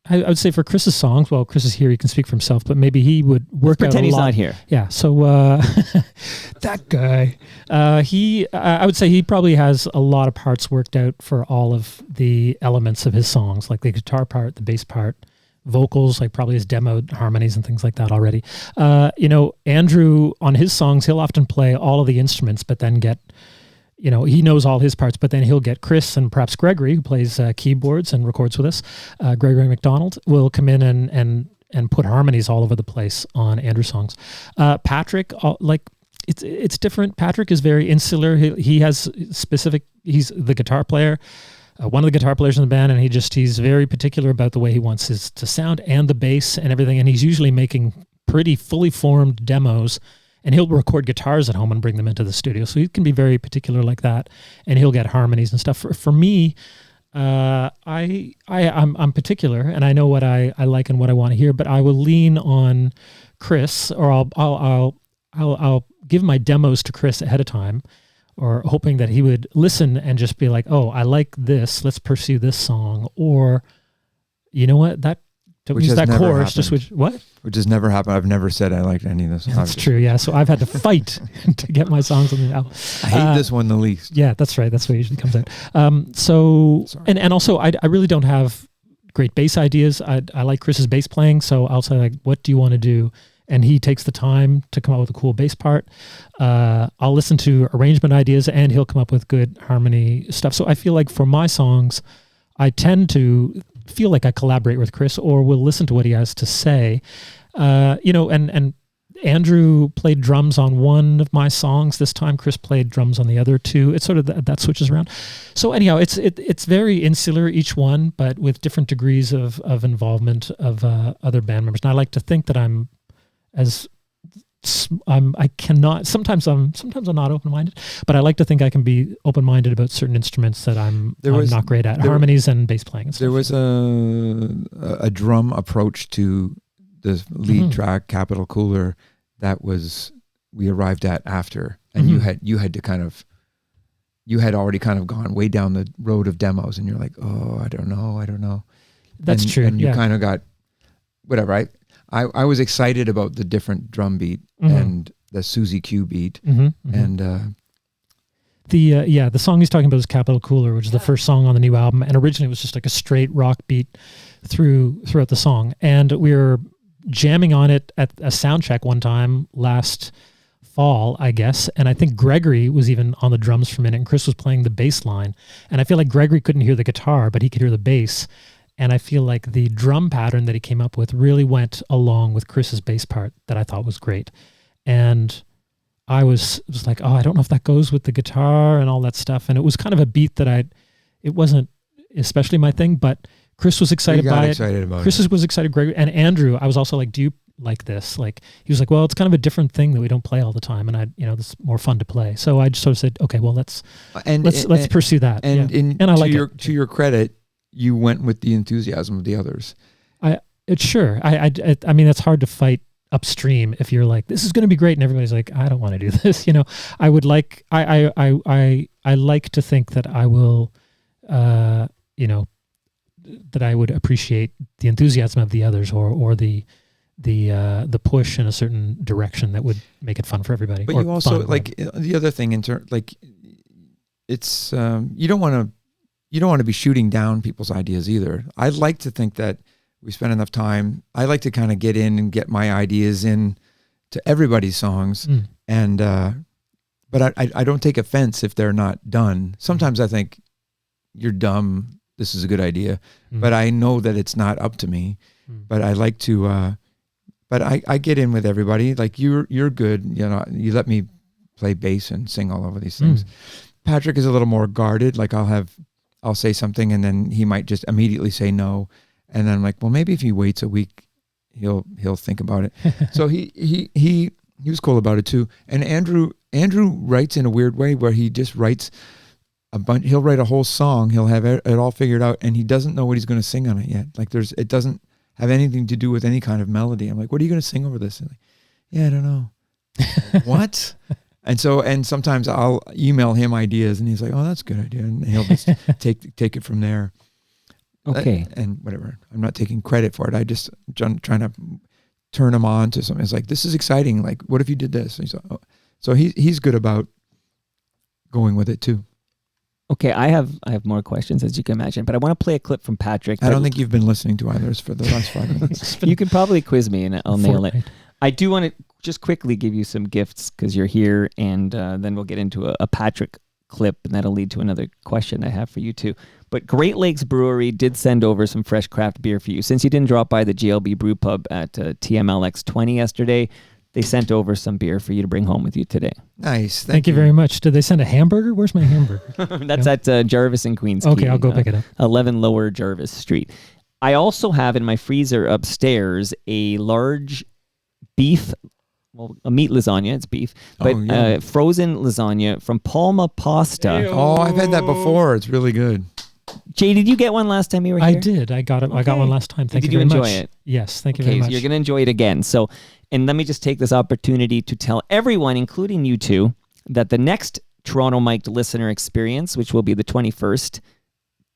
I would say for Chris's songs. Well, Chris is here; he can speak for himself. But maybe he would work out a lot. Pretend he's not here. Yeah. So that guy, I would say he probably has a lot of parts worked out for all of the elements of his songs, like the guitar part, the bass part, vocals, like probably his demoed harmonies and things like that already. Andrew on his songs, he'll often play all of the instruments, but then get. He knows all his parts, but then he'll get Chris and perhaps Gregory, who plays keyboards and records with us. Gregory McDonald will come in and put harmonies all over the place on Andrew's songs. Patrick, it's different. Patrick is very insular. He has specific. He's the guitar player, one of the guitar players in the band, and he's very particular about the way he wants his to sound and the bass and everything. And he's usually making pretty fully formed demos, and he'll record guitars at home and bring them into the studio. So he can be very particular like that, and he'll get harmonies and stuff. For me, I'm particular, and I know what I like and what I want to hear, but I will lean on Chris, or I'll give my demos to Chris ahead of time, or hoping that he would listen and just be like, oh, I like this, let's pursue this song, or you know what, that don't use that chorus, just switch. What? Which has never happened. I've never said I liked any of this. Yeah, that's true. Yeah, so I've had to fight to get my songs on the album. I hate this one the least. Yeah, that's right. That's what usually comes out. And also, I really don't have great bass ideas. I like Chris's bass playing, so I'll say like, what do you want to do? And he takes the time to come up with a cool bass part. I'll listen to arrangement ideas, and he'll come up with good harmony stuff. So I feel like for my songs, I tend to feel like I collaborate with Chris, or will listen to what he has to say. And Andrew played drums on one of my songs this time. Chris played drums on the other two. It's sort of that switches around. So anyhow, it's very insular, each one, but with different degrees of involvement of other band members. And I like to think that sometimes I'm not open-minded, but I like to think I can be open-minded about certain instruments that I'm not great at, harmonies and bass playing and stuff. There was a drum approach to the lead track, Capital Cooler, that we arrived at after, and you had already kind of gone way down the road of demos, and you're like, oh, I don't know. That's true. And you kind of got whatever. I was excited about the different drum beat and the Susie Q beat, and the song he's talking about is Capital Cooler, which is the first song on the new album, and originally it was just like a straight rock beat throughout the song, and we were jamming on it at a sound check one time last fall, I guess, and I think Gregory was even on the drums for a minute, and Chris was playing the bass line, and I feel like Gregory couldn't hear the guitar, but he could hear the bass. And I feel like the drum pattern that he came up with really went along with Chris's bass part that I thought was great. And I was like, oh, I don't know if that goes with the guitar and all that stuff. And it was kind of a beat that it wasn't especially my thing, but Chris was excited by it. Chris was excited, Gregory. And Andrew, I was also like, do you like this? Like, he was like, well, it's kind of a different thing that we don't play all the time. And this is more fun to play. So I just sort of said, okay, well, let's pursue that. And I like it. To your credit, you went with the enthusiasm of the others. Sure. I mean, it's hard to fight upstream if you're like, this is going to be great, and everybody's like, I don't want to do this. I would like, I like to think that I will, that I would appreciate the enthusiasm of the others, or the push in a certain direction that would make it fun for everybody. But you also like the other thing it's you don't want to be shooting down people's ideas either. I'd like to think that we spend enough time. I like to kind of get in and get my ideas in to everybody's songs, and but I don't take offense if they're not done. Sometimes I think you're dumb. This is a good idea, but I know that it's not up to me. But I like to. But I get in with everybody. Like you're good. You let me play bass and sing all over these things. Patrick is a little more guarded. Like I'll say something and then he might just immediately say no. And then I'm like, well, maybe if he waits a week, he'll think about it. So he was cool about it too. And Andrew writes in a weird way where he just writes a bunch. He'll write a whole song. He'll have it all figured out, and he doesn't know what he's going to sing on it yet. Like it doesn't have anything to do with any kind of melody. I'm like, what are you going to sing over this? And like, yeah, I don't know. What? And sometimes I'll email him ideas, and he's like, oh, that's a good idea. And he'll just take it from there. Okay. And whatever. I'm not taking credit for it. I just trying to turn him on to something. It's like, this is exciting. Like, what if you did this? And he's like, oh. So he's good about going with it too. Okay, I have more questions, as you can imagine, but I want to play a clip from Patrick. I don't think you've been listening to others for the last 5 minutes. You can probably quiz me, and I'll nail it. I do want to just quickly give you some gifts because you're here, and then we'll get into a Patrick clip, and that'll lead to another question I have for you too. But Great Lakes Brewery did send over some fresh craft beer for you. Since you didn't drop by the GLB Brew Pub at TMLX 20 yesterday, they sent over some beer for you to bring home with you today. Nice. Thank you very much. Did they send a hamburger? Where's my hamburger? That's at Jarvis and Queens. Okay, Quay, I'll go pick it up. 11 Lower Jarvis Street. I also have in my freezer upstairs a large beef, well, a meat lasagna. It's beef, but frozen lasagna from Palma Pasta. Oh, I've had that before. It's really good. Jay, did you get one last time you were here? I did. I got it. I got one last time. Thank you very much. Did you enjoy it? Yes, thank you very So much. you're going to enjoy it again. So, and let me just take this opportunity to tell everyone, including you two, that the next Toronto Mic'd listener experience, which will be the 21st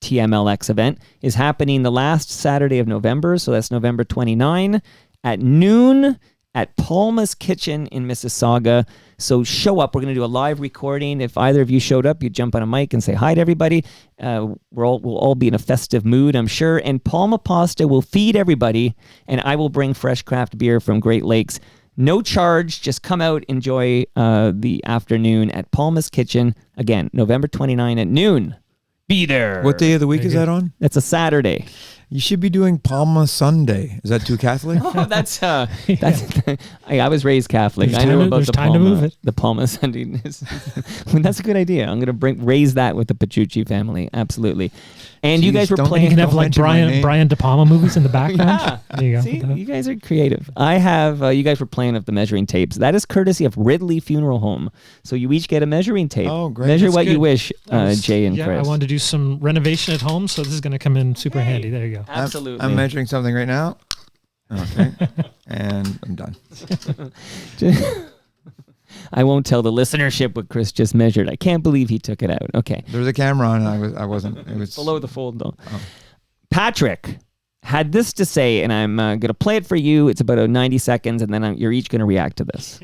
TMLX event, is happening the last Saturday of November. So that's November 29 at noon at Palma's Kitchen in Mississauga. So show up. We're going to do a live recording. If either of you showed up, you jump on a mic and say hi to everybody. We'll all be in a festive mood, I'm sure. And Palma Pasta will feed everybody, and I will bring fresh craft beer from Great Lakes. No charge. Just come out, enjoy the afternoon at Palma's Kitchen. Again, November 29 at noon. Be there. What day of the week is that on? That's a Saturday. You should be doing Palma Sunday. Is that too Catholic? Oh, that's I was raised Catholic. There's I know time to- about there's the time to Palma, move it. the Palma Sunday. That's a good idea. I'm going to raise that with the Pachucci family. Absolutely. And you Jeez, guys were don't playing. You can have Don't like mention my name. Brian De Palma movies in the background. Yeah. There you go. See, you guys are creative. I have, you guys were playing with the measuring tapes. That is courtesy of Ridley Funeral Home. So you each get a measuring tape. Oh, great. Measure That's what you good. wish, Jay and yeah, Chris. I wanted to do some renovation at home, so this is going to come in super handy. There you go. Absolutely. I'm measuring something right now. Okay. And I'm done. I won't tell the listenership what Chris just measured. I can't believe he took it out. Okay. There was a camera on and I wasn't. It was Below the fold, though. Oh. Patrick had this to say, and I'm going to play it for you. It's about 90 seconds, and then you're each going to react to this.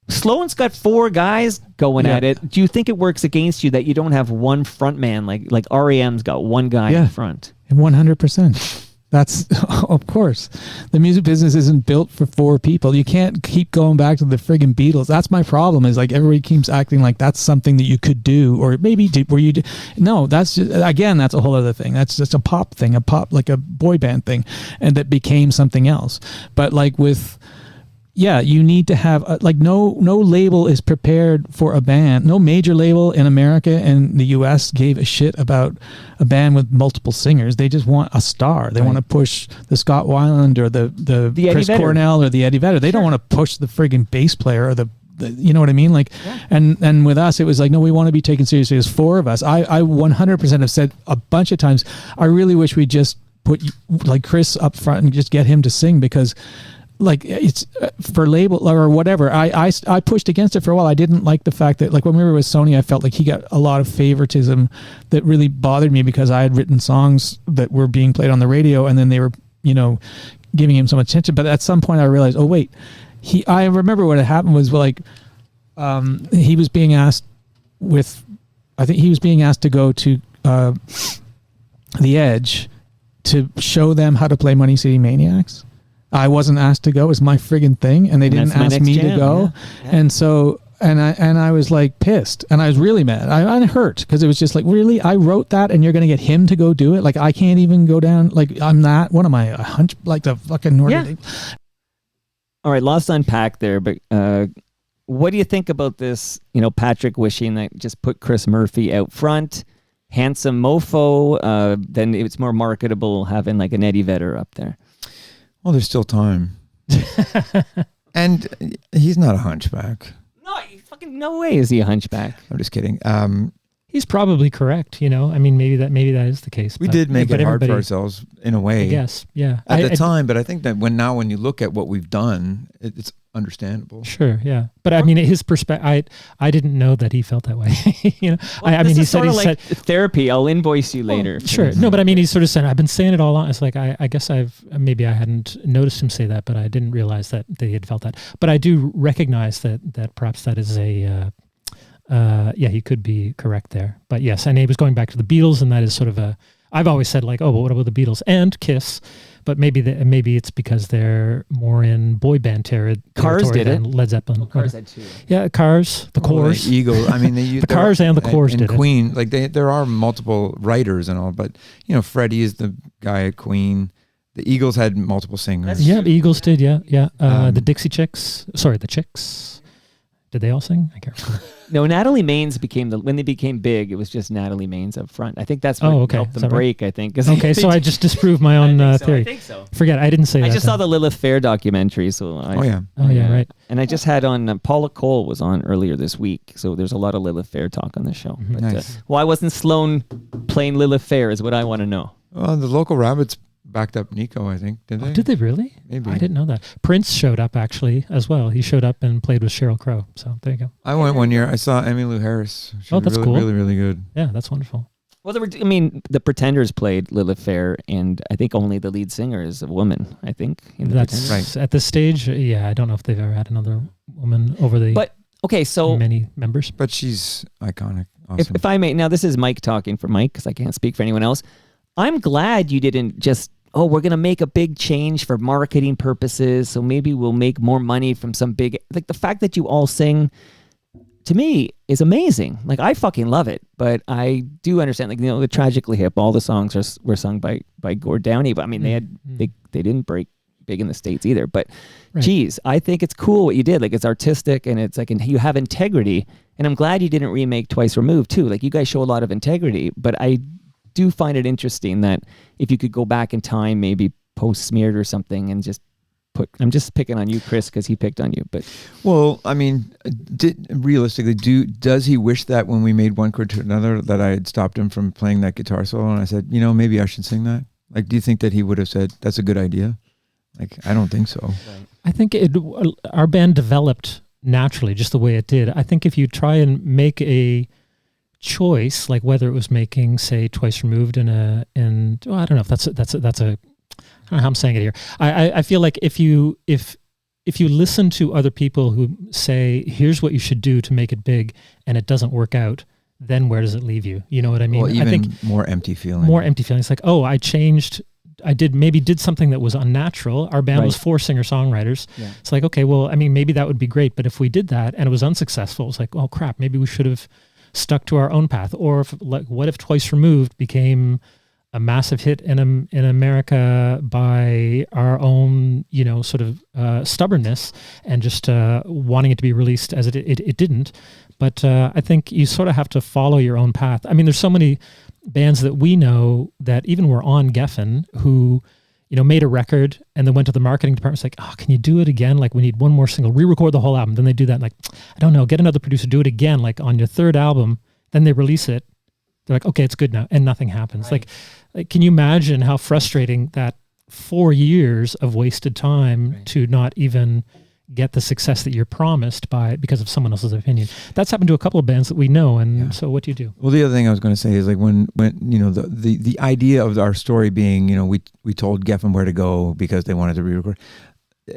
Sloan's got 4 guys going at it. Do you think it works against you that you don't have one front man, like REM's got one guy in front? 100%. That's, of course, the music business isn't built for 4 people. You can't keep going back to the friggin' Beatles. That's my problem, is like everybody keeps acting like that's something that you could do, or maybe do, where you do. No, that's just, again, that's a whole other thing. That's just a pop thing, like a boy band thing, and that became something else. But like with, yeah, you need to have like no label is prepared for a band. No major label in America and the US gave a shit about a band with multiple singers. They just want a star. They want to push the Scott Weiland or the Chris Vedder. Cornell or the Eddie Vedder. They don't want to push the friggin' bass player or the you know what I mean? Like, and with us, it was like, no, we want to be taken seriously. There's 4 of us. I 100% have said a bunch of times, I really wish we just put like Chris up front and just get him to sing, because like it's for label or whatever. I pushed against it for a while. I didn't like the fact that, like, when we were with Sony, I felt like he got a lot of favoritism that really bothered me, because I had written songs that were being played on the radio, and then they were, giving him so much attention. But at some point I realized, oh wait, I remember what had happened was, like, he was being asked to go to The Edge to show them how to play Money City Maniacs. I wasn't asked to go. It was my friggin' thing, and they didn't ask me to go. Yeah. And so, and I was like pissed, and I was really mad. I hurt, because it was just like, really, I wrote that, and you're gonna get him to go do it? Like, I can't even go down. Like, I'm not. What am I? A hunch? Like the fucking Northern? Yeah. All right, lots to unpack there, but what do you think about this? Patrick wishing that just put Chris Murphy out front, handsome mofo. Then it's more marketable having like an Eddie Vedder up there. Well, there's still time. And he's not a hunchback. No way is he a hunchback. I'm just kidding. He's probably correct. I mean, maybe that is the case. We did make it hard for ourselves in a way. I guess, yeah. At the time, but I think that when you look at what we've done, it's understandable. Sure, yeah. But I mean, his perspective, I didn't know that he felt that way. I mean, he said therapy. I'll invoice you later. Sure. No, but I mean, he sort of said, I've been saying it all along. It's like, I guess I hadn't noticed him say that, but I didn't realize that he had felt that. But I do recognize that perhaps that is he could be correct there. But yes, and he was going back to the Beatles, and that is sort of I've always said, like, oh, but what about the Beatles and Kiss? But maybe it's because they're more in boy band territory. Cars did than it. Led Zeppelin. Cars had too. Yeah, Cars, the Corrs. The Eagle. I mean, the Cars and the Corrs did Queen, it. like there are multiple writers and all, but Freddie is the guy at Queen. The Eagles had multiple singers. Yeah, the Eagles did. Yeah. The Dixie Chicks. Sorry, the Chicks. Did they all sing? I can't remember. No, Natalie Maines when they became big, it was just Natalie Maines up front. I think that's what helped them break, I think. Okay, so I just disproved my own theory. I think so. Forget, I didn't say that. I just saw the Lilith Fair documentary. So right. And I just had on, Paula Cole was on earlier this week. So there's a lot of Lilith Fair talk on the show. Mm-hmm. But, Nice. why wasn't Sloan playing Lilith Fair is what I want to know. Well, the local rabbits backed up Nico, I think. Did they? Did they really? Maybe. I didn't know that. Prince showed up actually as well. He showed up and played with Sheryl Crow. So there you go. I went one year. I saw Emmylou Harris. She was that's really, cool. Really, really good. Yeah, that's wonderful. Well, the Pretenders played Lilith Fair, and I think only the lead singer is a woman, I think. That's Right. At this stage, yeah, I don't know if they've ever had another woman over the Okay, so many members. But she's iconic. Awesome. if I may, now this is Mike talking for Mike because I can't speak for anyone else. I'm glad you didn't just, we're going to make a big change for marketing purposes, so maybe we'll make more money from some big, like the fact that you all sing, to me, is amazing. Like, I fucking love it, but I do understand, like, the Tragically Hip, all the songs were sung by Gord Downey, but I mean, they didn't break big in the States either, but geez, I think it's cool what you did. Like, it's artistic and it's like, and you have integrity, and I'm glad you didn't remake Twice Removed too. Like, you guys show a lot of integrity, but I do find it interesting that if you could go back in time, maybe post-smeared or something, and just I'm just picking on you, Chris, because he picked on you. But well, I mean, realistically, does he wish that when we made One Chord to Another that I had stopped him from playing that guitar solo and I said, maybe I should sing that? Like, do you think that he would have said that's a good idea? Like, I don't think so. I think our band developed naturally, just the way it did. I think if you try and make a choice, like whether it was making, say, Twice Removed I don't know if that's a I don't know how I'm saying it here. I feel like if you listen to other people who say, here's what you should do to make it big, and it doesn't work out, then where does it leave you? You know what I mean? Well, even I think more empty feeling. More empty feelings. Like, I changed. I did something that was unnatural. Our band was 4 singer-songwriters. Yeah. It's like, okay, well, I mean, maybe that would be great, but if we did that and it was unsuccessful, it's like, oh crap, maybe we should have stuck to our own path. Or what if Twice Removed became a massive hit in America by our own, sort of stubbornness and just wanting it to be released as it didn't. But I think you sort of have to follow your own path. I mean, there's so many bands that we know that even were on Geffen who, made a record and then went to the marketing department. It's like, oh, can you do it again? Like, we need one more single, re-record the whole album. Then they do that. And like, I don't know, get another producer, do it again. Like on your 3rd album, then they release it. They're like, okay, it's good now. And nothing happens. Right. Like, can you imagine how frustrating that 4 years of wasted time to not even get the success that you're promised because of someone else's opinion? That's happened to a couple of bands that we know. And so what do you do? Well, the other thing I was going to say is like when the idea of our story being, we told Geffen where to go because they wanted to re-record.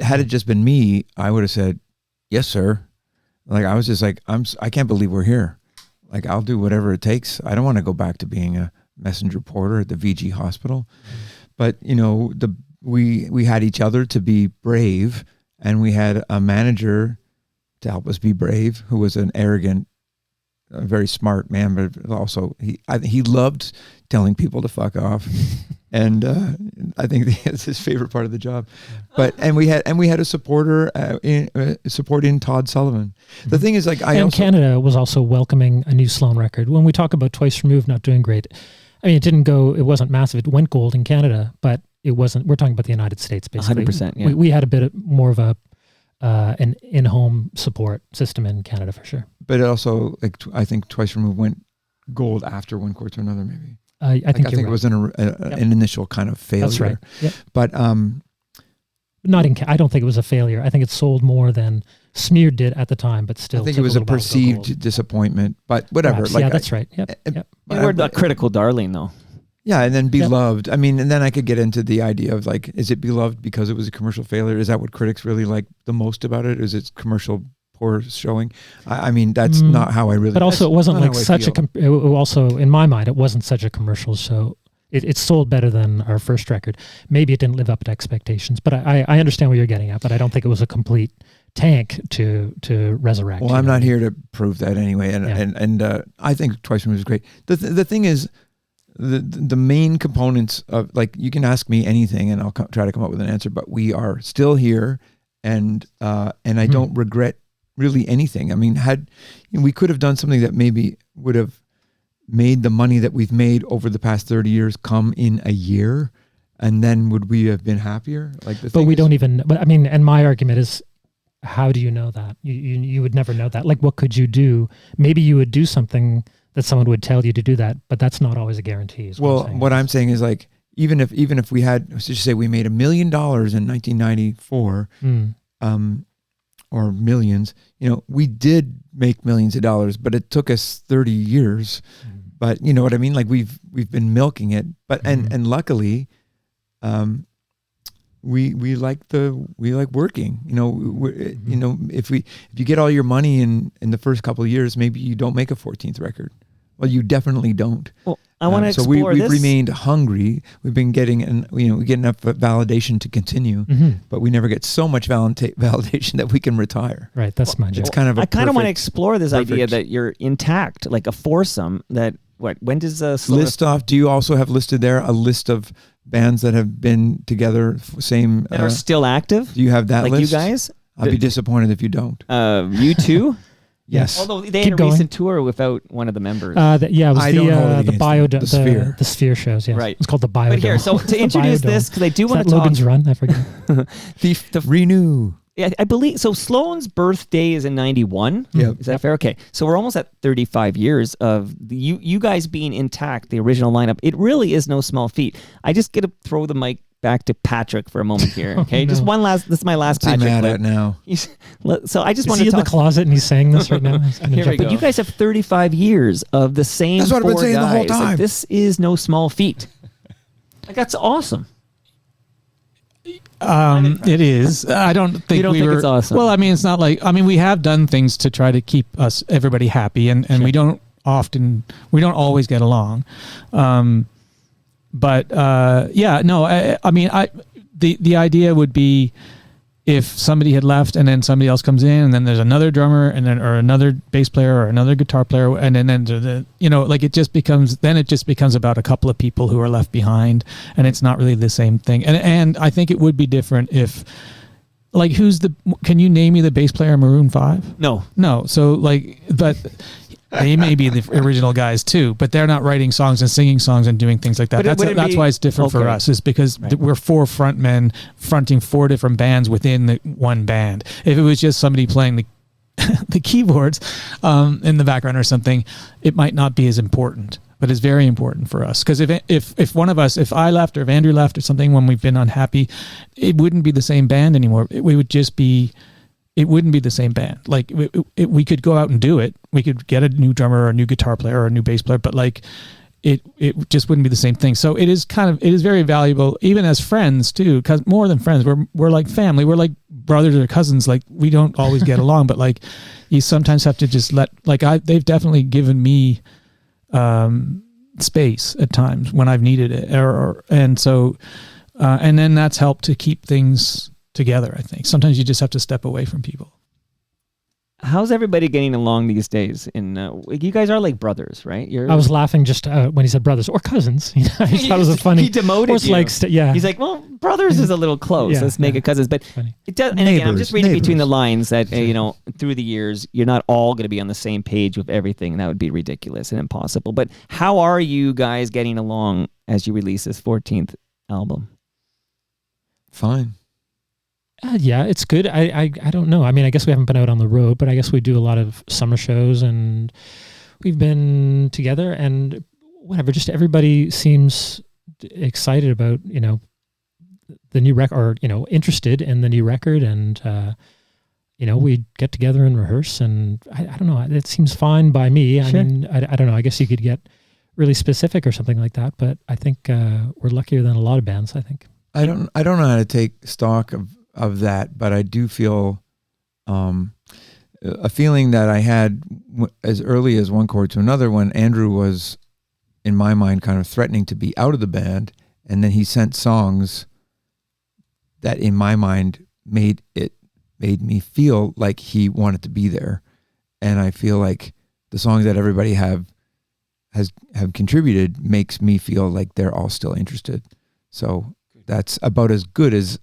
Had it just been me, I would have said, yes, sir. Like, I was just like, I can't believe we're here. Like, I'll do whatever it takes. I don't want to go back to being a messenger porter at the VG hospital. But, we had each other to be brave, and we had a manager to help us be brave, who was an arrogant, very smart man, but also he loved telling people to fuck off. And I think it's his favorite part of the job. But we had a supporter supporting Todd Sullivan. The thing is, like, Canada was also welcoming a new Sloan record. When we talk about Twice Removed not doing great, I mean, it wasn't massive. It went gold in Canada, but it wasn't. We're talking about the United States, basically. 100%. Yeah. We had a bit more of an in-home support system in Canada for sure. But it also, like, I think Twice Removed went gold after One Chord to Another, maybe. I think it was an initial kind of failure. That's right. Yep. But not in. I don't think it was a failure. I think it sold more than Smeared did at the time, but still. I think it was a perceived disappointment. But whatever. Perhaps. Like, that's right. Yep. We're a critical darling, though. Yeah, and then beloved. I mean, and then I could get into the idea of, like, is it beloved because it was a commercial failure? Is that what critics really like the most about it? Is it commercial poor showing? I mean, that's not how I really. But also, it wasn't like such a. Also, in my mind, it wasn't such a commercial show. It sold better than our first record. Maybe it didn't live up to expectations, but I understand what you're getting at. But I don't think it was a complete tank to resurrect. Well, I'm not here to prove that anyway, and I think Twice Removed was great. The thing is, the main components of, like, you can ask me anything and I'll try to come up with an answer, but we are still here, and I don't regret really anything. I mean, we could have done something that maybe would have made the money that we've made over the past 30 years come in a year, and then would we have been happier? Like, but we don't even. But I mean, and my argument is, how do you know that? You would never know that. Like, what could you do? Maybe you would do something that someone would tell you to do that, but that's not always a guarantee. Well, what I'm saying is, like, even if we had, let's just say we made $1 million in 1994, or millions, we did make millions of dollars, but it took us 30 years. But you know what I mean? Like, we've been milking it, but and luckily, we like working. If you get all your money in the first couple of years, maybe you don't make a 14th record. Well, you definitely don't. Well, I want to explore so we've this. remained hungry. We've been getting, we get enough validation to continue, but we never get so much validation that we can retire. Right, that's my job. It's kind of. I kind of want to explore this idea that you're intact, like a foursome. That when does Sloan list off? Do you also have listed there a list of bands that have been together, same that are still active? Do you have that like list? You guys? I'd be disappointed if you don't. You too? Yes. Although they had a recent tour without one of the members. It was the Sphere shows. Yeah, right. It's called the Biodome. But here, so to introduce this, because I do want to talk. Logan's Run, I forget. the Renew. Yeah, I believe so. Sloan's birthday is in 91. Yeah, is that fair? Okay, so we're almost at 35 years of you guys being intact, the original lineup. It really is no small feat. I just get to throw the mic back to Patrick for a moment here. Okay, just one last. This is my last What's Patrick he mad clip. at now? So I just is want he to in the closet and he's saying this right now? Here we go. But you guys have 35 years of the same. That's what I've been saying the whole time. Like, this is no small feat. Like, that's awesome. It is. I don't think you don't think it's awesome. Well, I mean, it's not like. I mean, we have done things to try to keep everybody happy, and Sure. we don't always get along. But yeah, no. I mean, the idea would be if somebody had left and then somebody else comes in and then there's another drummer and then or another bass player or another guitar player and then like it just becomes about a couple of people who are left behind and it's not really the same thing. And I think it would be different if like can you name me the bass player in Maroon 5? No. So like, but they may be the original guys too, but they're not writing songs and singing songs and doing things like that. That's why it's different for us, is because we're 4 front men fronting 4 different bands within the one band. If it was just somebody playing the keyboards in the background or something, it might not be as important. But it's very important for us because if one of us, if I left or if Andrew left or something when we've been unhappy, it wouldn't be the same band anymore. It wouldn't be the same band. Like we could go out and do it. We could get a new drummer or a new guitar player or a new bass player, but like it just wouldn't be the same thing. So it is very valuable, even as friends too, because more than friends, we're like family. We're like brothers or cousins. Like we don't always get along, but like you sometimes have to just they've definitely given me space at times when I've needed it, and then that's helped to keep things together. I think sometimes you just have to step away from people. How's everybody getting along these days? You guys are like brothers, right? I was laughing just when he said brothers or cousins. I thought it was a funny. He demoted you. Like, yeah. He's like, well, brothers is a little close. Let's make it cousins. But it does. And again, I'm just reading between the lines that through the years, you're not all going to be on the same page with everything. That would be ridiculous and impossible. But how are you guys getting along as you release this 14th album? Fine. Yeah, it's good. I don't know. I mean, I guess we haven't been out on the road, but I guess we do a lot of summer shows and we've been together and whatever. Just everybody seems excited about, the new record or, interested in the new record. And, we get together and rehearse and I don't know. It seems fine by me. Sure. I mean, I don't know. I guess you could get really specific or something like that, but I think we're luckier than a lot of bands, I think. I don't know how to take stock of that, but I do feel a feeling that I had as early as one chord to another when Andrew was, in my mind, kind of threatening to be out of the band, and then he sent songs that, in my mind, made me feel like he wanted to be there, and I feel like the songs that everybody have have contributed makes me feel like they're all still interested. So that's about as good as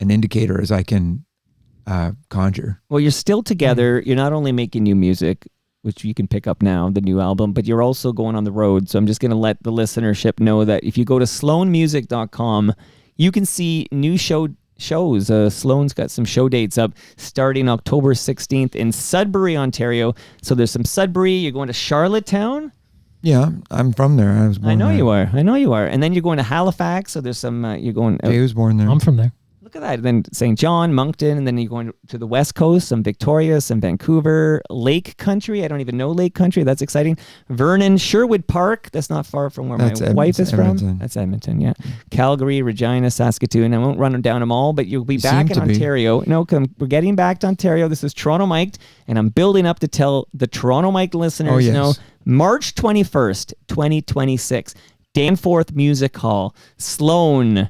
an indicator as I can conjure. Well, you're still together. You're not only making new music, which you can pick up now, the new album, but you're also going on the road. So I'm just going to let the listenership know that if you go to sloanmusic.com, you can see new shows. Sloan's got some show dates up starting October 16th in Sudbury, Ontario. So there's some Sudbury. You're going to Charlottetown. Yeah, I'm from there. I was born I know there. you are. And then you're going to Halifax. So there's some, you're going. Jay was born there. I'm from there. Look at that. Then St. John, Moncton, and then you're going to the West Coast, some Victoria, some Vancouver, Lake Country. I don't even know Lake Country. That's exciting. Vernon, Sherwood Park. That's not far from where my wife is from. That's Edmonton, yeah. Calgary, Regina, Saskatoon. I won't run down them all, but you'll be back in Ontario. No, we're getting back to Ontario. This is Toronto Mic'd, and I'm building up to tell the Toronto Mic'd listeners know March 21st, 2026, Danforth Music Hall, Sloan.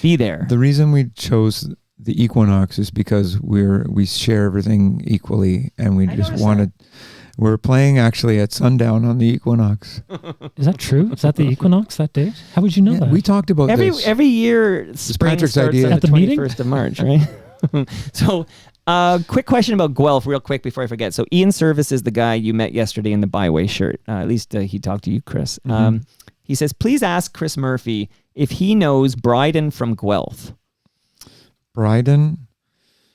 Be there. The reason we chose the Equinox is because we share everything equally, and we just wanted. We're playing actually at sundown on the Equinox. Is that true? Is that the Equinox that day? How would you know that? We talked about this. Every year. Spring Patrick's starts idea on at the 21st of March, right? So, quick question about Guelph, real quick before I forget. So, Ian Service is the guy you met yesterday in the Byway shirt. At least he talked to you, Chris. Mm-hmm. He says, please ask Chris Murphy if he knows Bryden from Guelph. Bryden?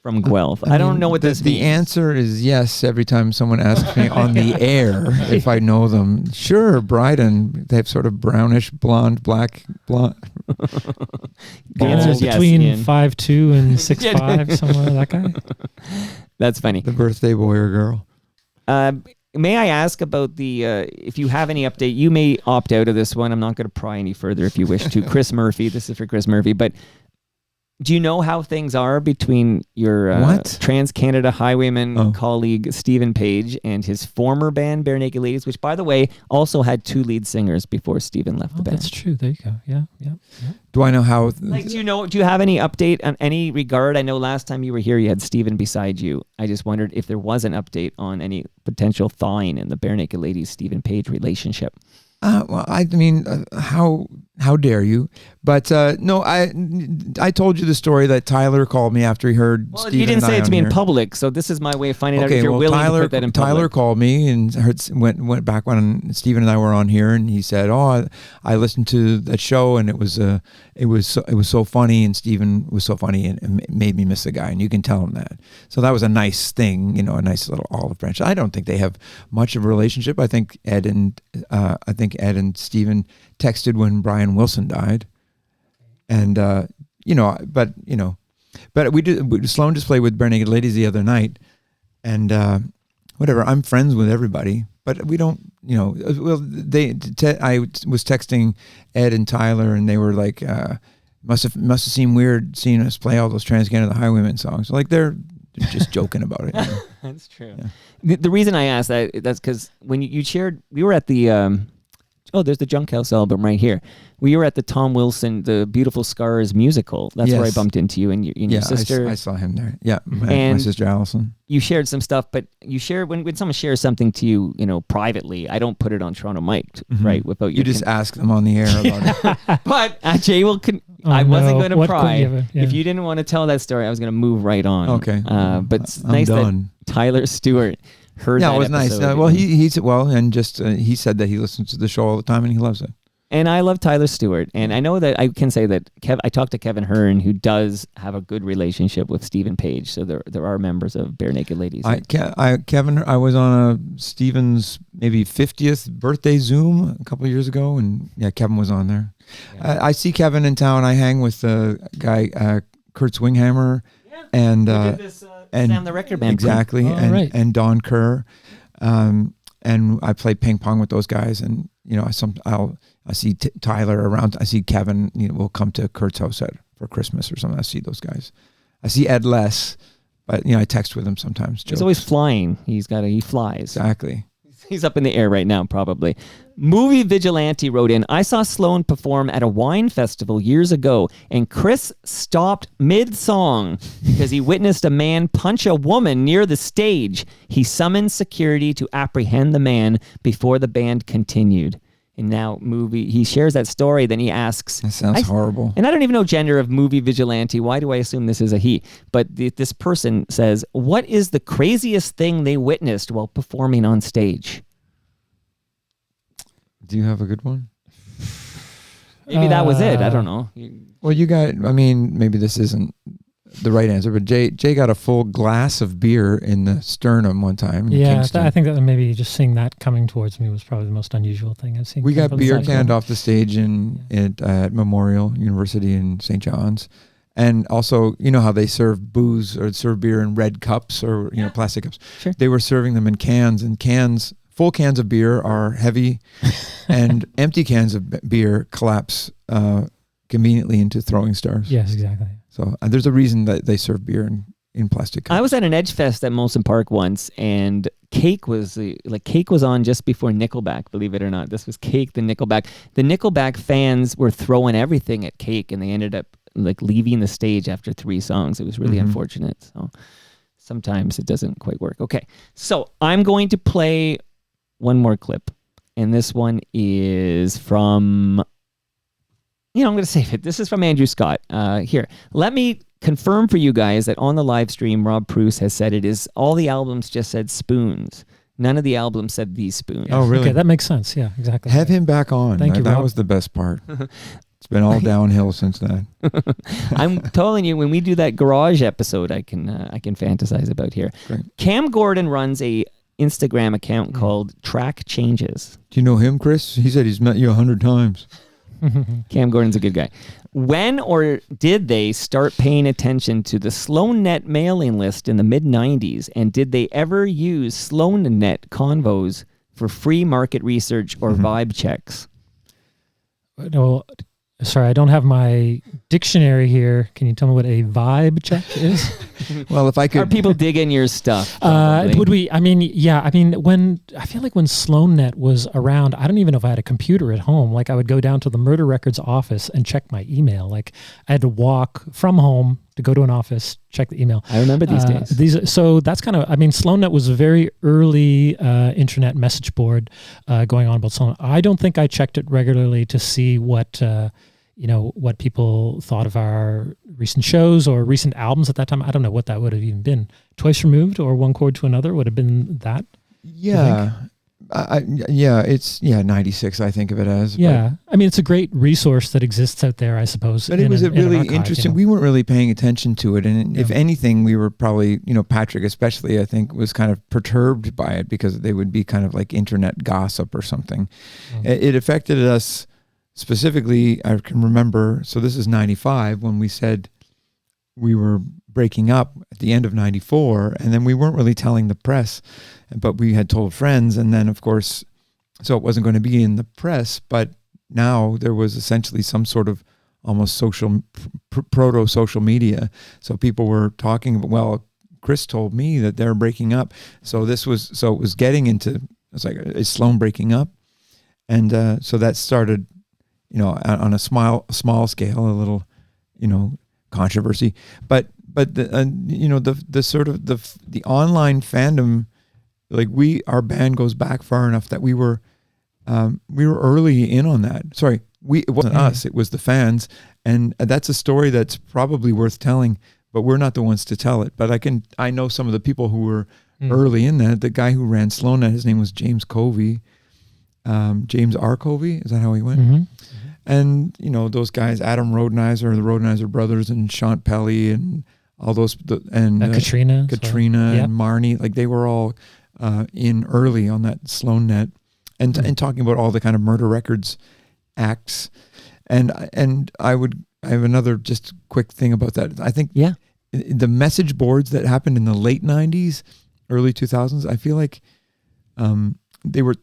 From Guelph. I don't know what this means. The answer is yes every time someone asks me on the air if I know them. Sure, Bryden. They have sort of brownish, blonde, black, blonde. The answer is between 5'2" and 6'5", somewhere, that guy. That's funny. The birthday boy or girl. May I ask about the, if you have any update, you may opt out of this one. I'm not going to pry any further if you wish to. Chris Murphy, this is for Chris Murphy, but do you know how things are between your Trans-Canada Highwayman colleague Stephen Page and his former band, Bare Naked Ladies, which, by the way, also had 2 lead singers before Stephen left the band? That's true. There you go. Yeah. Do I know how? Do you have any update on any regard? I know last time you were here, you had Stephen beside you. I just wondered if there was an update on any potential thawing in the Bare Naked Ladies Stephen Page relationship. Well, I mean, how dare you? But no, I told you the story that Tyler called me after he heard. Well, Stephen you didn't say it to me in here. public, so this is my way of finding out if you're willing to put that in public. Tyler called me and went back when Stephen and I were on here, and he said, "Oh, I listened to that show, and it was so funny, and Stephen was so funny, and it made me miss the guy, and you can tell him that." So that was a nice thing, a nice little olive branch. I don't think they have much of a relationship. I think Ed and Stephen texted when Brian Wilson died, and but we did. Sloan just played with Bare Naked Ladies the other night, and whatever. I'm friends with everybody, but we don't. Well, I was texting Ed and Tyler, and they were like, must have seemed weird seeing us play all those Trans-Canada Highwaymen songs. Like they're just joking about it. That's true. Yeah. The reason I asked that's because when you shared, we were at the. There's the Junk House album right here. We were at the Tom Wilson, the Beautiful Scars musical. That's where I bumped into you and your sister. I saw him there. Yeah, my sister Allison. You shared some stuff, but you share when someone shares something to you, privately. I don't put it on Toronto Mic'd, right? Without you just ask them on the air about it. But Jay will. I wasn't going to pry. If you didn't want to tell that story, I was going to move right on. Okay. But it's nice that Tyler Stewart. Yeah, it was nice. Well, he said that he listens to the show all the time and he loves it. And I love Tyler Stewart, and I know that I can say that I talked to Kevin Hearn, who does have a good relationship with Stephen Page. So there are members of Bare Naked Ladies. Kevin, I was on Stephen's maybe 50th birthday Zoom a couple of years ago, and Kevin was on there. Yeah. I see Kevin in town. I hang with the guy Kurt Swinghammer, and Sam the Record Man. Exactly, and Don Kerr, and I play ping pong with those guys, and I see Tyler around. I see Kevin. We'll come to Kurt's house for Christmas or something. I see those guys. I see Ed less, but I text with him sometimes. He's always flying. He flies. Exactly. He's up in the air right now, probably. Movie Vigilante wrote in, I saw Sloan perform at a wine festival years ago, and Chris stopped mid-song because he witnessed a man punch a woman near the stage. He summoned security to apprehend the man before the band continued. And now he shares that story, then he asks... That sounds horrible. And I don't even know gender of Movie Vigilante. Why do I assume this is a he? But this person says, what is the craziest thing they witnessed while performing on stage? Do you have a good one? Maybe that was it. I don't know. Well, maybe this isn't the right answer, but Jay got a full glass of beer in the sternum one time. In Kingston. I think that maybe just seeing that coming towards me was probably the most unusual thing I've seen. We got beer canned off the stage at Memorial University in St. John's. And also, you know how they serve booze or serve beer in red cups or plastic cups. Sure. They were serving them in cans, and full cans of beer are heavy, and empty cans of beer collapse conveniently into throwing stars. Yes, exactly. So there's a reason that they serve beer in plastic cups. I was at an Edge Fest at Molson Park once, and Cake was on just before Nickelback, believe it or not. This was Cake, the Nickelback. The Nickelback fans were throwing everything at Cake, and they ended up leaving the stage after 3 songs. It was really unfortunate. So sometimes it doesn't quite work. Okay, so I'm going to play one more clip, and this one is from... I'm going to save it. This is from Andrew Scott. Here, let me confirm for you guys that on the live stream, Rob Pruce has said all the albums just said spoons. None of the albums said these spoons. Oh, really? Okay, that makes sense. Yeah, exactly. Have him back on. Thank you, That Rob. was the best part. It's been all downhill since then. I'm telling you, when we do that garage episode, I can fantasize about here. Great. Cam Gordon runs a Instagram account called Track Changes. Do you know him, Chris? He said he's met you 100 times. Cam Gordon's a good guy. When or did they start paying attention to the SloanNet mailing list in the mid-90s? And did they ever use SloanNet convos for free market research or vibe checks? No, sorry, I don't have my dictionary here. Can you tell me what a vibe check is? Well, if I could... Are people digging your stuff? Would we? When I feel like when SloanNet was around, I don't even know if I had a computer at home. Like I would go down to the Murder Records office and check my email. Like I had to walk from home to go to an office, check the email. I remember these days. So that's kind of, SloanNet was a very early internet message board going on about Sloan. I don't think I checked it regularly to see what people thought of our recent shows or recent albums at that time. I don't know what that would have even been. Twice Removed or One Chord to Another would have been that. Yeah. It's 96, I think of it as. Yeah. It's a great resource that exists out there, I suppose. But it was really interesting. We weren't really paying attention to it. And if anything, we were probably, Patrick especially, I think, was kind of perturbed by it because they would be kind of like internet gossip or something. It affected us specifically. I can remember, so this is 95 when we said we were breaking up at the end of 94, and then we weren't really telling the press, but we had told friends, and then of course, so it wasn't going to be in the press, but now there was essentially some sort of almost proto-social media. So people were talking about, well, Chris told me that they're breaking up. So it was getting into, it's like, is Sloan breaking up? And so that started, on a small scale, a little, controversy, but the sort of the online fandom, like our band goes back far enough that we were early in on that. Sorry, it wasn't us, it was the fans, and that's a story that's probably worth telling, but we're not the ones to tell it. But I know some of the people who were early in that. The guy who ran SloanNet, his name was James Covey, James R. Covey, is that how he went? Mm-hmm. And, those guys, Adam Rodenizer, the Rodenizer brothers, and Sean Pelly, and all those, and Katrina and Marnie, like they were all in early on that SloanNet, and talking about all the kind of Murder Records acts. And I have another just quick thing about that. I think the message boards that happened in the late 90s, early 2000s, I feel like they were,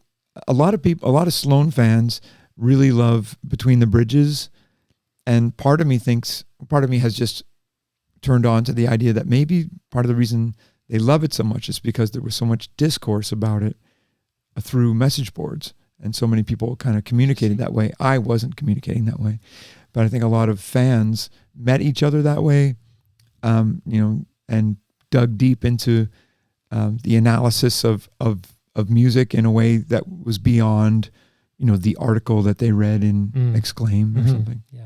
a lot of Sloan fans really love Between the Bridges, and part of me has just turned on to the idea that maybe part of the reason they love it so much is because there was so much discourse about it through message boards, and so many people kind of communicated that way. I wasn't communicating that way, but I think a lot of fans met each other that way, and dug deep into the analysis of music in a way that was beyond, the article that they read in Exclaim or something. Yeah.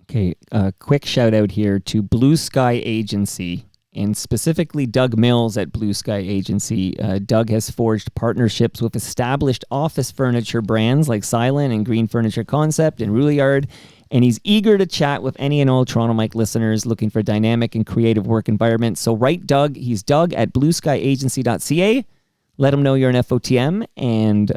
Okay, quick shout out here to Blue Sky Agency, and specifically Doug Mills at Blue Sky Agency. Doug has forged partnerships with established office furniture brands like Silent and Green Furniture Concept and Rouillard, and he's eager to chat with any and all Toronto Mike listeners looking for dynamic and creative work environments. So write Doug. He's Doug at blueskyagency.ca. Let him know you're an FOTM, and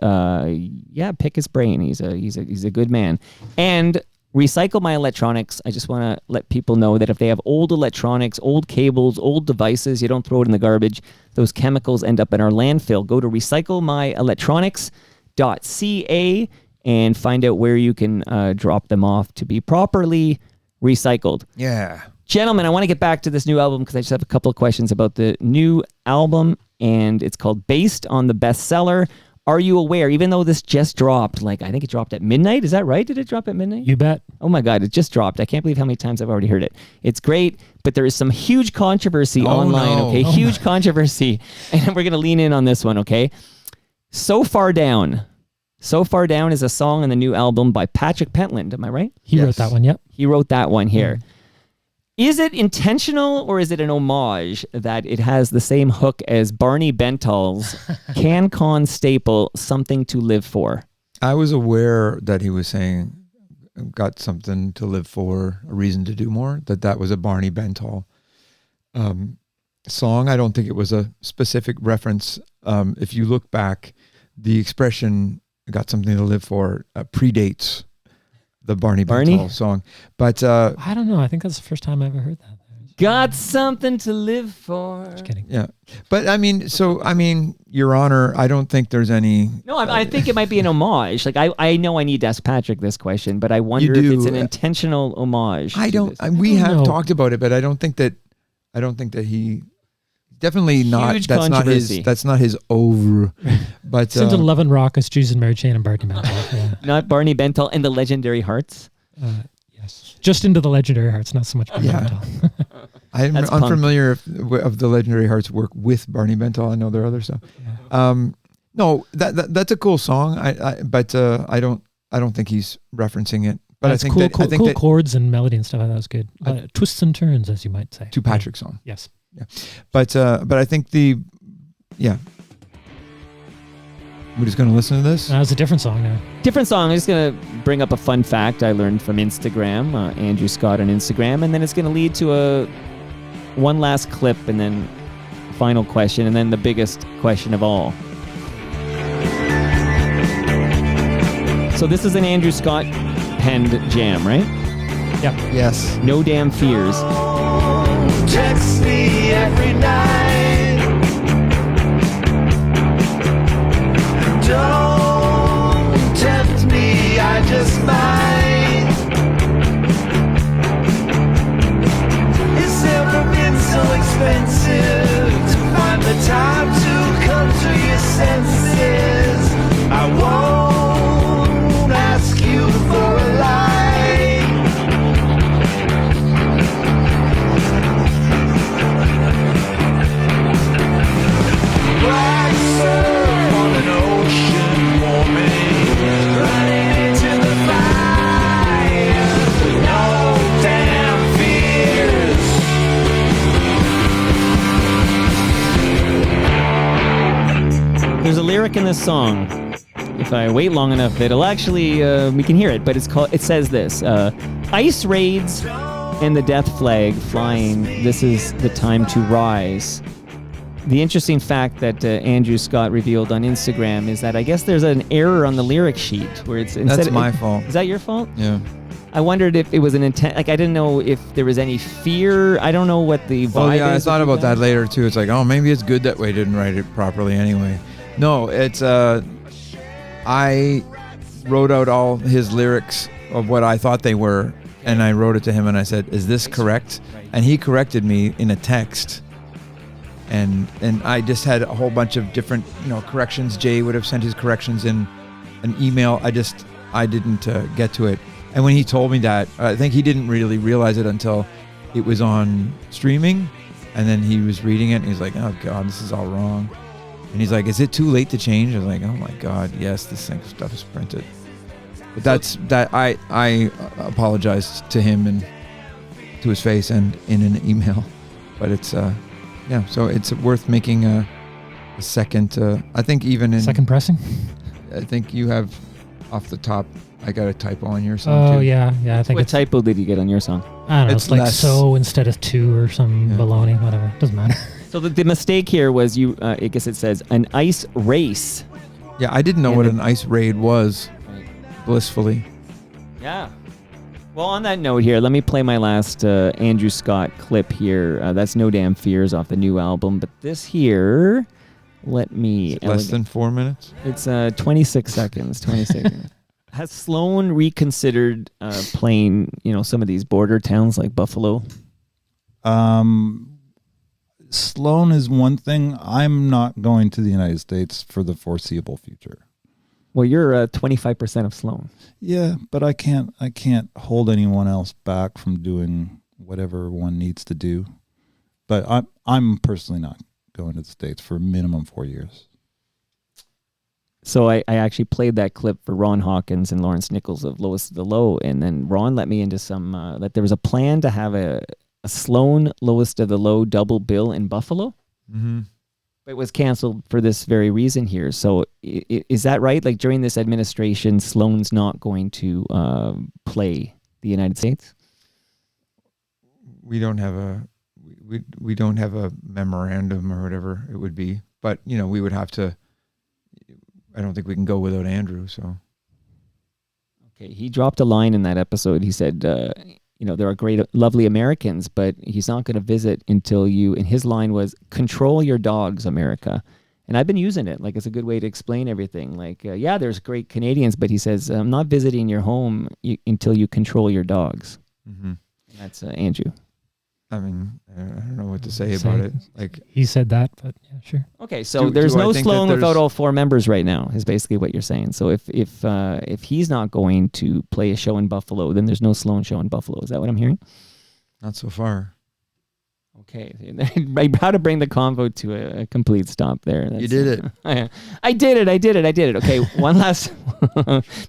pick his brain. He's a good man. And Recycle My Electronics. I just want to let people know that if they have old electronics, old cables, old devices, you don't throw it in the garbage. Those chemicals end up in our landfill. Go to recyclemyelectronics.ca and find out where you can drop them off to be properly recycled. Yeah. Gentlemen, I want to get back to this new album because I just have a couple of questions about the new album, and it's called Based on the Bestseller. Are you aware, even though this just dropped, I think it dropped at midnight. Is that right? Did it drop at midnight? You bet. Oh my God, it just dropped. I can't believe how many times I've already heard it. It's great, but there is some huge controversy online, no. okay? Huge controversy. And we're going to lean in on this one, okay? So Far Down. So Far Down is a song on the new album by Patrick Pentland. Am I right? He wrote that one, yep. He wrote that one here. Is it intentional or is it an homage that it has the same hook as Barney Bental's CanCon staple, Something to Live For? I was aware that he was saying, got something to live for, a reason to do more, that was a Barney Bental song. I don't think it was a specific reference. If you look back, the expression got something to live for predates the Barney Bental song. But I don't know. I think that's the first time I ever heard that. Got something to live for. Just kidding. Yeah. But Your Honor, I don't think there's any... No, I think it might be an homage. I know I need to ask Patrick this question, but I wonder if it's an intentional homage. We have talked about it, but I don't think that he... Definitely not. Huge that's controversy. Not his over. But It's into Love and Raucous, Jesus and Mary Chain and Barney Bental. Yeah. Not Barney Bental and the Legendary Hearts. Yes, just into the Legendary Hearts, not so much Barney Bental. I'm unfamiliar of the Legendary Hearts' work with Barney Bental. I know there are other stuff. Yeah. No, that's a cool song. But I don't think he's referencing it. But that's cool chords and melody and stuff. That was good. Twists and turns, as you might say. To Patrick's song. Yes. Yeah, but I think we're just going to listen to this. That was a different song now. Different song. I'm just going to bring up a fun fact I learned from Instagram, Andrew Scott on Instagram, and then it's going to lead to one last clip and then final question, and then the biggest question of all. So this is an Andrew Scott penned jam, right? Yep. Yes. No Damn Fears. Text me every night. Don't tempt me, I just might. It's never been so expensive to find the time to come to your senses. I won't ask you for a lie. Black surf on an ocean warming, running into the fire. No damn fears. There's a lyric in this song. If I wait long enough, it'll actually we can hear it. But it says this: ice raids and the death flag flying. This is the time to rise. The interesting fact that Andrew Scott revealed on Instagram is that I guess there's an error on the lyric sheet where it's instead. That's my fault. Is that your fault? Yeah. I wondered if it was an intent. I didn't know if there was any fear. I don't know what the vibe is. Well, yeah, I thought about that later too. It's like, maybe it's good that we didn't write it properly anyway. No, it's I wrote out all his lyrics of what I thought they were, and I wrote it to him, and I said, "Is this correct?" And he corrected me in a text. and I just had a whole bunch of different corrections. Jay would have sent his corrections in an email. I didn't get to it. And when he told me that, I think he didn't really realize it until it was on streaming, and then he was reading it and he's like, oh God, this is all wrong. And he's like, is it too late to change? I was like, oh my God, yes, this stuff is printed. But I apologized to him and to his face and in an email. But it's so it's worth making a second. I think even in second pressing. I think you have off the top. I got a typo on your song too. Oh yeah. I think What typo did you get on your song? I don't know. It's It's like less. so instead of two or some baloney, whatever. Doesn't matter. So the mistake here was I guess it says an ice race. Yeah, I didn't know what an ice raid was. Blissfully. Yeah. Well, on that note here, let me play my last Andrew Scott clip here. That's No Damn Fears off the new album. But this here, let me... Is it less than 4 minutes? It's 26 seconds. 26 seconds. Has Sloan reconsidered playing, some of these border towns like Buffalo? Sloan is one thing. I'm not going to the United States for the foreseeable future. Well, you're 25% of Sloan. Yeah, but I can't hold anyone else back from doing whatever one needs to do. But I'm personally not going to the States for minimum 4 years. So I actually played that clip for Ron Hawkins and Lawrence Nichols of Lowest of the Low, and then Ron let me into some that there was a plan to have a Sloan Lowest of the Low double bill in Buffalo. Mm-hmm. It was canceled for this very reason here. So is that right? Like during this administration, Sloan's not going to play the United States? We don't have a memorandum or whatever it would be, but we would have to. I don't think we can go without Andrew. So. Okay, he dropped a line in that episode. He said, there are great, lovely Americans, but he's not going to visit until you, and his line was, control your dogs, America. And I've been using it. Like, it's a good way to explain everything. Like, there's great Canadians, but he says, I'm not visiting your home until you control your dogs. Mm-hmm. That's Andrew. I mean, I don't know what to say about it. Like he said that, but yeah, sure. Okay, so there's no Sloan without all four members right now, is basically what you're saying. So if he's not going to play a show in Buffalo, then there's no Sloan show in Buffalo. Is that what I'm hearing? not so far. Okay, I'm proud to bring the convo to a complete stop there. You did it. I did it. Okay, one last.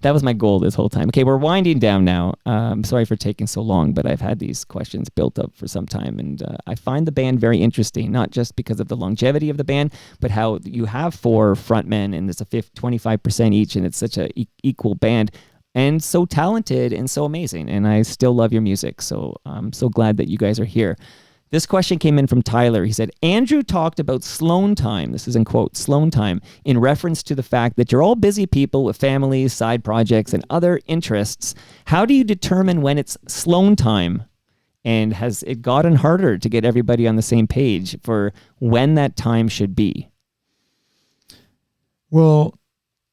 That was my goal this whole time. Okay, we're winding down now. Sorry for taking so long, but I've had these questions built up for some time, and I find the band very interesting, not just because of the longevity of the band, but how you have four frontmen, and it's a 25% each, and it's such a equal band. And so talented and so amazing, and I still love your music, so I'm so glad that you guys are here. This question came in from Tyler. He said, Andrew talked about Sloan time, this is in quote, Sloan time, in reference to the fact that you're all busy people with families, side projects, and other interests. How do you determine when it's Sloan time? And has it gotten harder to get everybody on the same page for when that time should be? Well,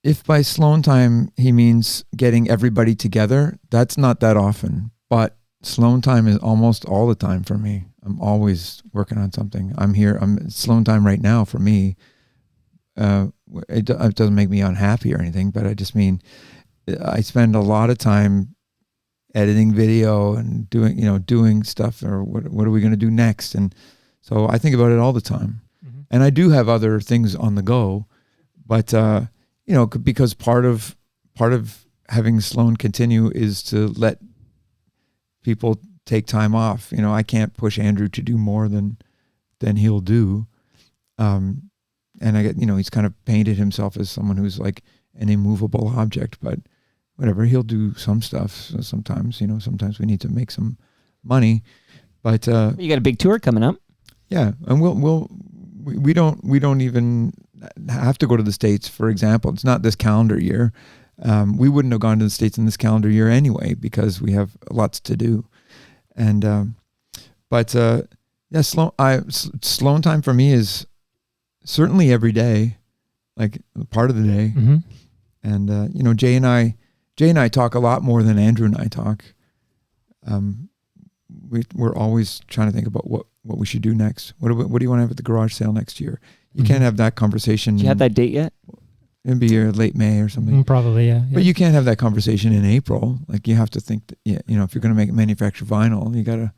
if by Sloan time he means getting everybody together, that's not that often. But Sloan time is almost all the time for me. I'm always working on something. I'm here. Sloan time right now for me. It doesn't make me unhappy or anything, but I just mean I spend a lot of time editing video and doing stuff, or what are we going to do next? And so I think about it all the time. Mm-hmm. And I do have other things on the go, but because part of having Sloan continue is to let people take time off. I can't push Andrew to do more than he'll do. And I get, he's kind of painted himself as someone who's like an immovable object, but whatever, he'll do some stuff. So sometimes, sometimes we need to make some money, but, you got a big tour coming up. Yeah. And we don't even have to go to the States, for example. It's not this calendar year. We wouldn't have gone to the States in this calendar year anyway, because we have lots to do. And, Sloan time for me is certainly every day, like part of the day. Mm-hmm. And, Jay and I talk a lot more than Andrew and I talk. We're always trying to think about what we should do next. What do you want to have at the garage sale next year? You can't have that conversation. Do you have that date yet? It'd be late May or something. Probably, yeah. But you can't have that conversation in April. Like, you have to think that, if you're going to manufacture vinyl, you got to,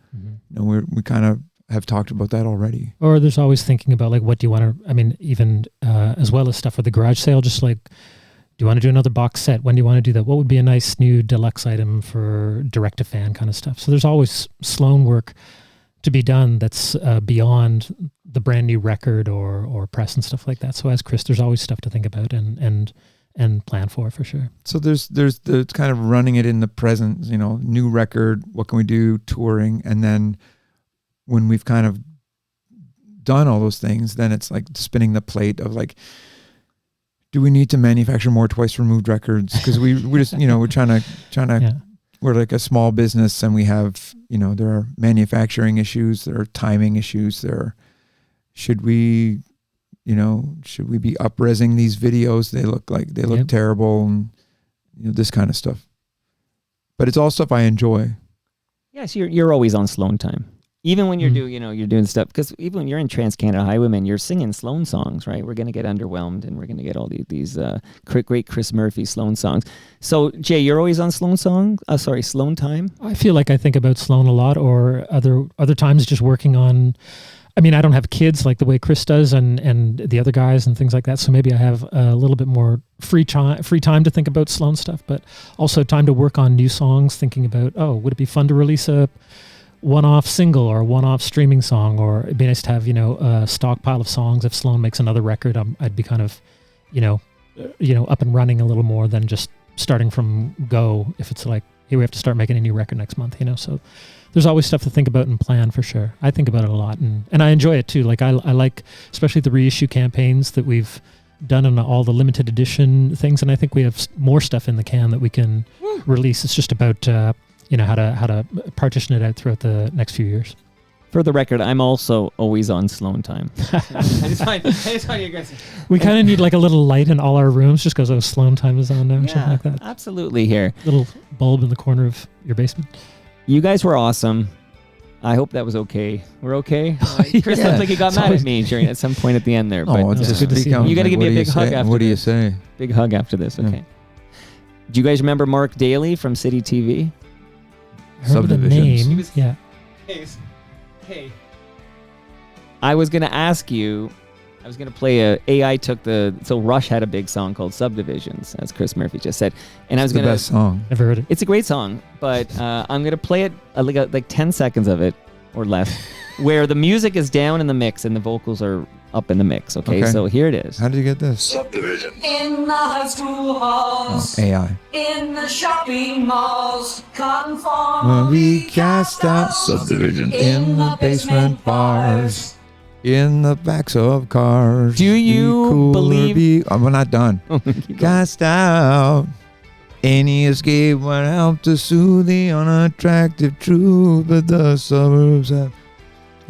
we kind of have talked about that already. Or there's always thinking about, like, what do you want to, I mean, even as well as stuff for the garage sale, just like, do you want to do another box set? When do you want to do that? What would be a nice new deluxe item for direct-to-fan kind of stuff? So there's always Sloan work to be done that's beyond the brand new record or press and stuff like that. So as Chris, there's always stuff to think about and plan for sure. So there's kind of running it in the present, new record, what can we do, touring, and then when we've kind of done all those things, then it's like spinning the plate of like, do we need to manufacture more twice removed records? Because we just, we're trying to we're like a small business, and we have, there are manufacturing issues, there are timing issues, should we be up-resing these videos? They look terrible, and this kind of stuff. But it's all stuff I enjoy. Yes, you're always on Sloan time. Even when you're doing stuff, because even when you're in Trans-Canada Highwaymen, you're singing Sloan songs, right? We're going to get underwhelmed, and we're going to get all these great Chris Murphy Sloan songs. So, Jay, you're always on Sloan Sloan time? I feel like I think about Sloan a lot, or other times just working on, I mean, I don't have kids like the way Chris does and the other guys and things like that, so maybe I have a little bit more free time to think about Sloan stuff, but also time to work on new songs, thinking about, would it be fun to release a one-off single or a one-off streaming song, or it'd be nice to have a stockpile of songs. If Sloan makes another record, I'd be kind of up and running a little more than just starting from go. If it's like, hey, we have to start making a new record next month, so there's always stuff to think about and plan for sure. I think about it a lot, and I enjoy it too. Like I like especially the reissue campaigns that we've done on all the limited edition things, and I think we have more stuff in the can that we can release. It's just about how to partition it out throughout the next few years. For the record, I'm also always on Sloan time. I just find you guys. We kind of need like a little light in all our rooms, just because Sloan time is on now, or something like that. Absolutely. Here, little bulb in the corner of your basement. You guys were awesome. I hope that was okay. We're okay. Chris looked like he got mad at me at some point at the end there. Oh, it's just good to see you. You got to give me a big hug after. What do you say? Big hug after this. Okay. Do you guys remember Mark Daly from City TV? I remember the name. Yeah. Hey. I was going to ask you, I was going to play so Rush had a big song called Subdivisions, as Chris Murphy just said. And I was going to. It's the best song. Never heard it. It's a great song, but I'm going to play it, like 10 seconds of it or less, where the music is down in the mix and the vocals are up in the mix. Okay, so here it is. How did you get this? Subdivision. In the high school halls. AI. In the shopping malls. Cotton farm. When we cast out subdivision in the basement bars. In the backs of cars. Do you believe? We're not done. Cast out. Any escape would help to soothe the unattractive truth, but the suburbs have.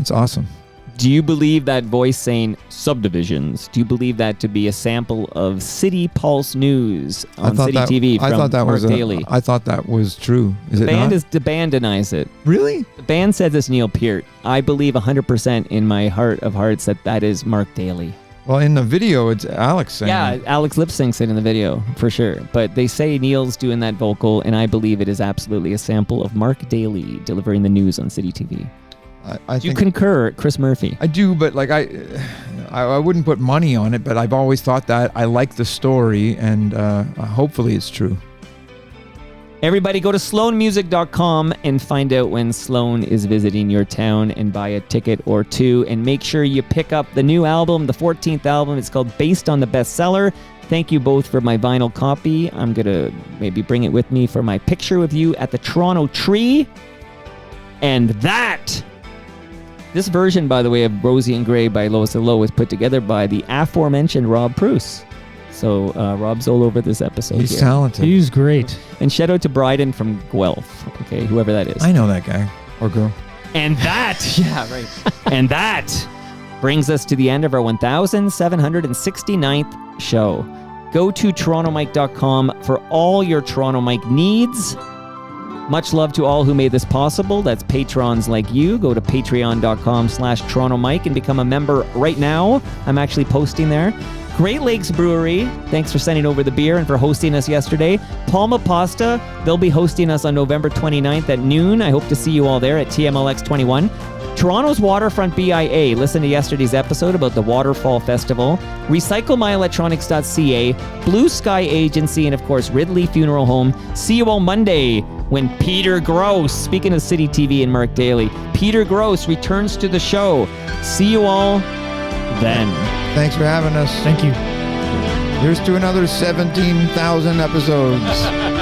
It's awesome. Do you believe that voice saying subdivisions? Do you believe that to be a sample of City Pulse News on City TV from Mark Daly? I thought that was true. Is it not? The band denies it. Really? The band says it's Neil Peart. I believe 100% in my heart of hearts that is Mark Daly. Well, in the video, it's Alex saying it. Alex lip syncs it in the video, for sure. But they say Neil's doing that vocal, and I believe it is absolutely a sample of Mark Daly delivering the news on City TV. I you concur, Chris Murphy? I do, but like I wouldn't put money on it, but I've always thought that. I like the story, and hopefully it's true. Everybody go to sloanmusic.com and find out when Sloan is visiting your town and buy a ticket or two, and make sure you pick up the new album, the 14th album. It's called Based on the Bestseller. Thank you both for my vinyl copy. I'm going to maybe bring it with me for my picture with you at the Toronto Tree. And this version, by the way, of Rosie and Grey by Lois and Low was put together by the aforementioned Rob Pruce. So Rob's all over this episode. He's talented. He's great. And shout out to Bryden from Guelph. Okay, whoever that is. I know that guy or girl. And that, yeah, right. And that brings us to the end of our 1769th show. Go to torontomike.com for all your Toronto Mike needs. Much love to all who made this possible. That's patrons like you. Go to patreon.com/Toronto Mike and become a member right now. I'm actually posting there. Great Lakes Brewery, thanks for sending over the beer and for hosting us yesterday. Palma Pasta, they'll be hosting us on November 29th at noon. I hope to see you all there at TMLX 21. Toronto's Waterfront BIA, listen to yesterday's episode about the Waterfall Festival. RecycleMyElectronics.ca, Blue Sky Agency, and of course Ridley Funeral Home. See you all Monday when Peter Gross, speaking of City TV and Mark Daly, Peter Gross returns to the show. See you all then. Thanks for having us. Thank you. Here's to another 17,000 episodes.